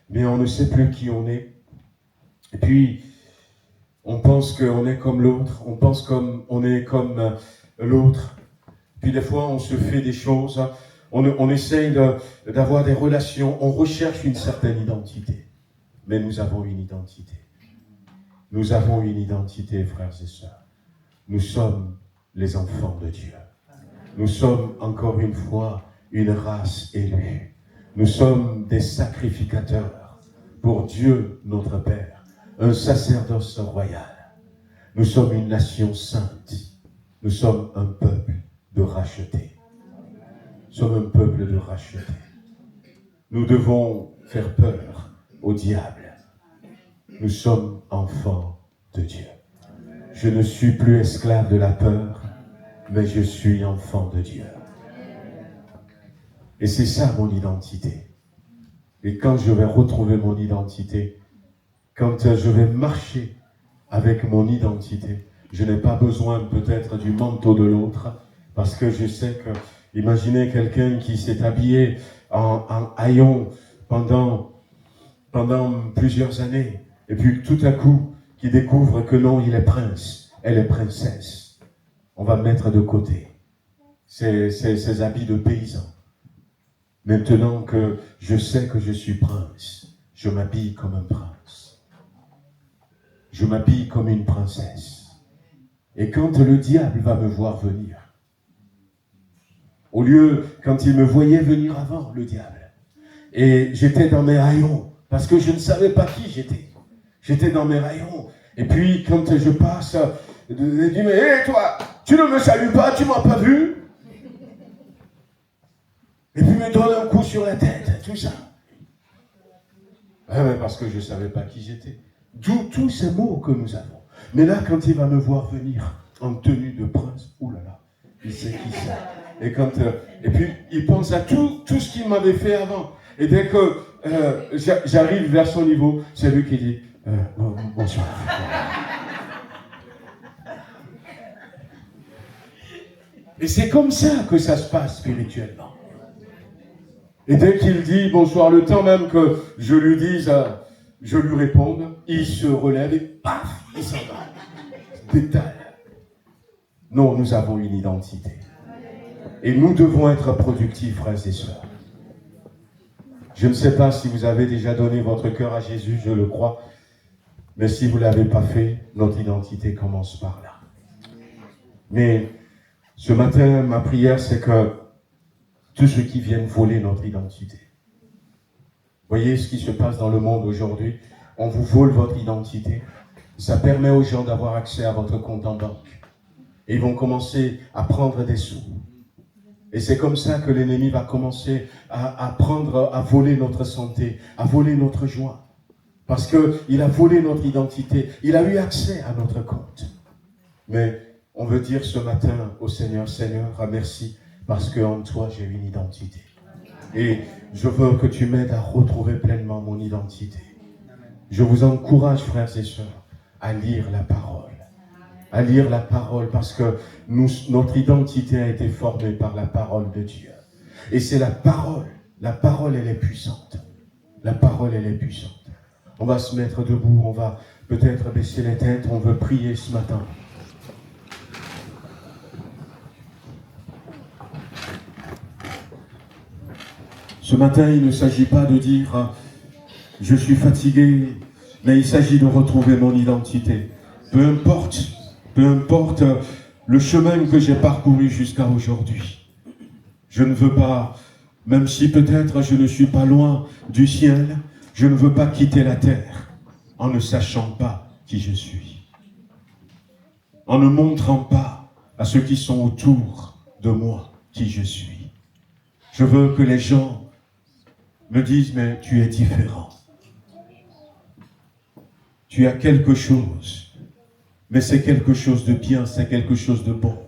S3: mais on ne sait plus qui on est. Et puis, on pense qu'on est comme l'autre. On pense qu'on est comme l'autre. Puis des fois, on se fait des choses, on essaye d'avoir des relations, on recherche une certaine identité. Mais nous avons une identité. Nous avons une identité, frères et sœurs. Nous sommes les enfants de Dieu. Nous sommes, encore une fois, une race élue. Nous sommes des sacrificateurs pour Dieu, notre Père, un sacerdoce royal. Nous sommes une nation sainte. Nous sommes un peuple de racheter. Nous sommes un peuple de racheter. Nous devons faire peur au diable. Nous sommes enfants de Dieu. Je ne suis plus esclave de la peur, mais je suis enfant de Dieu. Et c'est ça mon identité. Et quand je vais retrouver mon identité, quand je vais marcher avec mon identité, je n'ai pas besoin peut-être du manteau de l'autre, parce que je sais que, imaginez quelqu'un qui s'est habillé en haillons pendant plusieurs années. Et puis tout à coup, qui découvre que non, il est prince, elle est princesse. On va mettre de côté ces habits de paysan. Maintenant que je sais que je suis prince, je m'habille comme un prince. Je m'habille comme une princesse. Et quand le diable va me voir venir, au lieu, quand il me voyait venir avant, le diable, et j'étais dans mes haillons, parce que je ne savais pas qui j'étais. J'étais dans mes haillons. Et puis, quand je passe, il dit, mais hé, toi, tu ne me salues pas, tu m'as pas vu? Et puis, il me donne un coup sur la tête, tout ça. Ah, mais parce que je ne savais pas qui j'étais. D'où tous ces mots que nous avons. Mais là, quand il va me voir venir en tenue de prince, oulala, il sait qui c'est. Et puis, il pense à tout ce qu'il m'avait fait avant. Et dès que j'arrive vers son niveau, c'est lui qui dit bonsoir. Et c'est comme ça que ça se passe spirituellement. Et dès qu'il dit bonsoir, le temps même que je lui dise, je lui réponde, il se relève et paf, il s'en va. Détail. Non, nous avons une identité. Et nous devons être productifs, frères et sœurs. Je ne sais pas si vous avez déjà donné votre cœur à Jésus, je le crois. Mais si vous ne l'avez pas fait, notre identité commence par là. Mais ce matin, ma prière, c'est que tous ceux qui viennent voler notre identité. Voyez ce qui se passe dans le monde aujourd'hui. On vous vole votre identité. Ça permet aux gens d'avoir accès à votre compte en banque. Et ils vont commencer à prendre des sous. Et c'est comme ça que l'ennemi va commencer à voler notre santé, à voler notre joie. Parce qu'il a volé notre identité. Il a eu accès à notre compte. Mais on veut dire ce matin au Seigneur, Seigneur, merci, parce qu'en toi, j'ai une identité. Et je veux que tu m'aides à retrouver pleinement mon identité. Je vous encourage, frères et sœurs, à lire la parole. À lire la parole, parce que notre identité a été formée par la parole de Dieu. Et c'est la parole. La parole, elle est puissante. La parole, elle est puissante. On va se mettre debout, on va peut-être baisser les têtes, on veut prier ce matin. Ce matin, il ne s'agit pas de dire « je suis fatigué », mais il s'agit de retrouver mon identité. Peu importe le chemin que j'ai parcouru jusqu'à aujourd'hui. Je ne veux pas, même si peut-être je ne suis pas loin du ciel, je ne veux pas quitter la terre en ne sachant pas qui je suis. En ne montrant pas à ceux qui sont autour de moi qui je suis. Je veux que les gens me disent, mais tu es différent. Tu as quelque chose, mais c'est quelque chose de bien, c'est quelque chose de bon.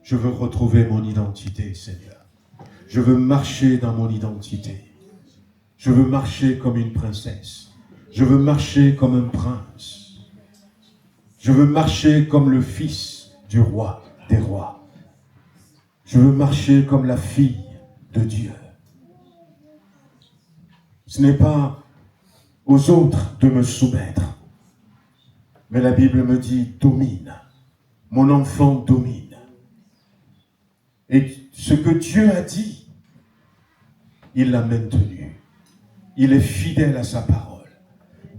S3: Je veux retrouver mon identité, Seigneur. Je veux marcher dans mon identité. Je veux marcher comme une princesse. Je veux marcher comme un prince. Je veux marcher comme le fils du roi des rois. Je veux marcher comme la fille de Dieu. Ce n'est pas aux autres de me soumettre. Mais la Bible me dit, domine. Mon enfant domine. Et ce que Dieu a dit, il l'a maintenu. Il est fidèle à sa parole.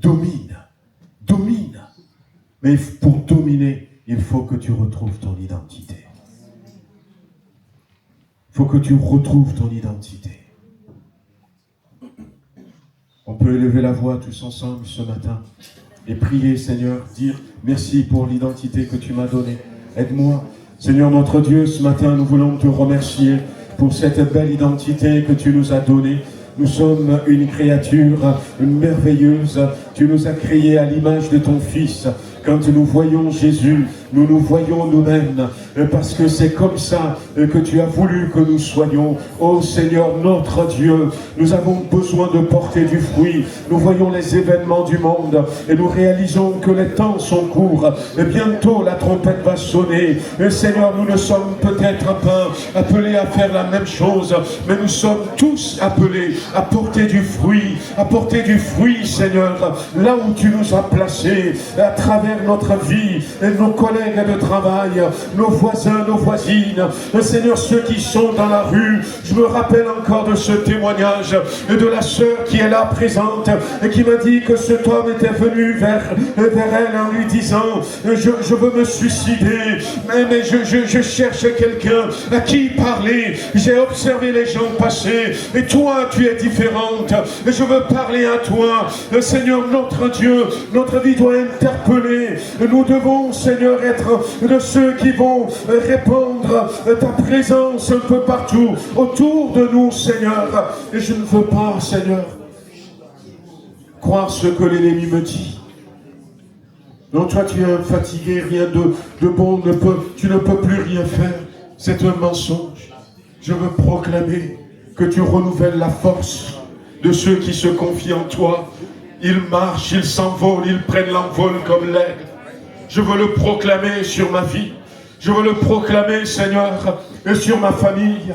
S3: Domine. Domine. Mais pour dominer, il faut que tu retrouves ton identité. Il faut que tu retrouves ton identité. On peut élever la voix tous ensemble ce matin et prier, Seigneur, dire merci pour l'identité que tu m'as donnée. Aide-moi. Seigneur notre Dieu, ce matin, nous voulons te remercier pour cette belle identité que tu nous as donnée. Nous sommes une créature merveilleuse. Tu nous as créés à l'image de ton Fils. Quand nous voyons Jésus, nous nous voyons nous-mêmes, parce que c'est comme ça que tu as voulu que nous soyons. Ô Seigneur notre Dieu, nous avons besoin de porter du fruit. Nous voyons les événements du monde et nous réalisons que les temps sont courts et bientôt la trompette va sonner. Et Seigneur, nous ne sommes peut-être pas appelés à faire la même chose, mais nous sommes tous appelés à porter du fruit, Seigneur, là où tu nous as placés, à travers notre vie, et nos collègues de travail, nos voisins, nos voisines, Seigneur, ceux qui sont dans la rue. Je me rappelle encore de ce témoignage de la sœur qui est là présente et qui m'a dit que cet homme était venu vers elle en lui disant je veux me suicider, mais je cherche quelqu'un à qui parler. J'ai observé les gens passer et toi tu es différente et je veux parler à toi. Seigneur notre Dieu, notre vie doit interpeller. Nous devons, Seigneur, être de ceux qui vont répandre ta présence un peu partout autour de nous, Seigneur. Et je ne veux pas, Seigneur, croire ce que l'ennemi me dit. Non, toi tu es fatigué, rien de bon, tu ne peux plus rien faire. C'est un mensonge. Je veux proclamer que tu renouvelles la force de ceux qui se confient en toi. Ils marchent, ils s'envolent, ils prennent l'envol comme l'aigle. Je veux le proclamer sur ma vie. Je veux le proclamer, Seigneur, et sur ma famille.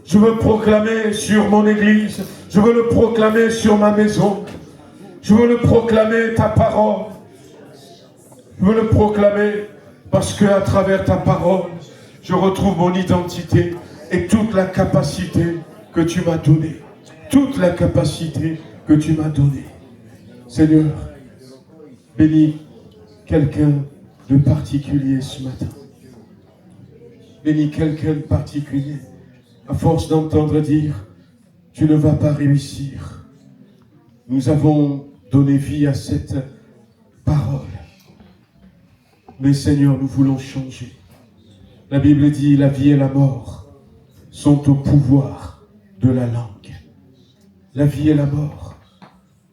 S3: Je veux proclamer sur mon église. Je veux le proclamer sur ma maison. Je veux le proclamer, ta parole. Je veux le proclamer parce qu'à travers ta parole, je retrouve mon identité et toute la capacité que tu m'as donnée. Toute la capacité que tu m'as donnée. Seigneur, bénis quelqu'un de particulier ce matin. Bénis quelqu'un de particulier. À force d'entendre dire, tu ne vas pas réussir. Nous avons donné vie à cette parole. Mais Seigneur, nous voulons changer. La Bible dit, la vie et la mort sont au pouvoir de la langue. La vie et la mort.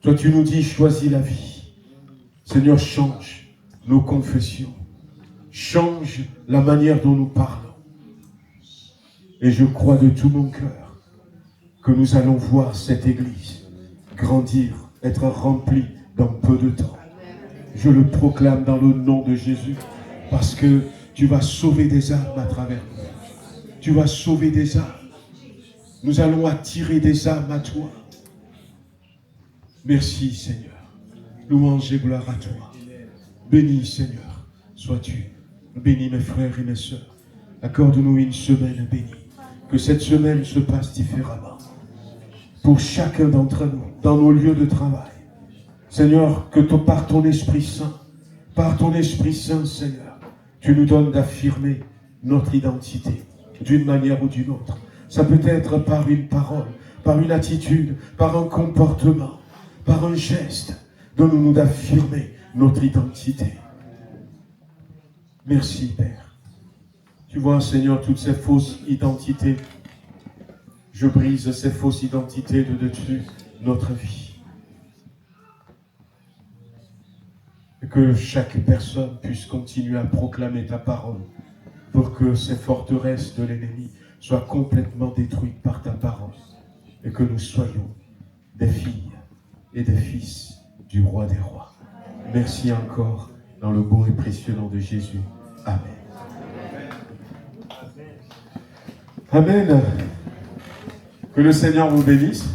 S3: Toi, tu nous dis, choisis la vie. Seigneur, change nos confessions. Change la manière dont nous parlons. Et je crois de tout mon cœur que nous allons voir cette église grandir, être remplie dans peu de temps. Je le proclame dans le nom de Jésus, parce que tu vas sauver des âmes à travers nous. Tu vas sauver des âmes. Nous allons attirer des âmes à toi. Merci Seigneur. Louange et gloire à toi. Béni Seigneur, sois-tu. Bénis mes frères et mes sœurs. Accorde-nous une semaine bénie. Que cette semaine se passe différemment. Pour chacun d'entre nous, dans nos lieux de travail. Seigneur, que par ton Esprit Saint, Seigneur, tu nous donnes d'affirmer notre identité d'une manière ou d'une autre. Ça peut être par une parole, par une attitude, par un comportement, par un geste. Donne-nous d'affirmer notre identité. Merci, Père. Tu vois, Seigneur, toutes ces fausses identités. Je brise ces fausses identités de dessus notre vie. Et que chaque personne puisse continuer à proclamer ta parole pour que ces forteresses de l'ennemi soient complètement détruites par ta parole et que nous soyons des filles et des fils du roi des rois. Merci encore dans le beau et précieux nom de Jésus. Amen. Amen. Que le Seigneur vous bénisse.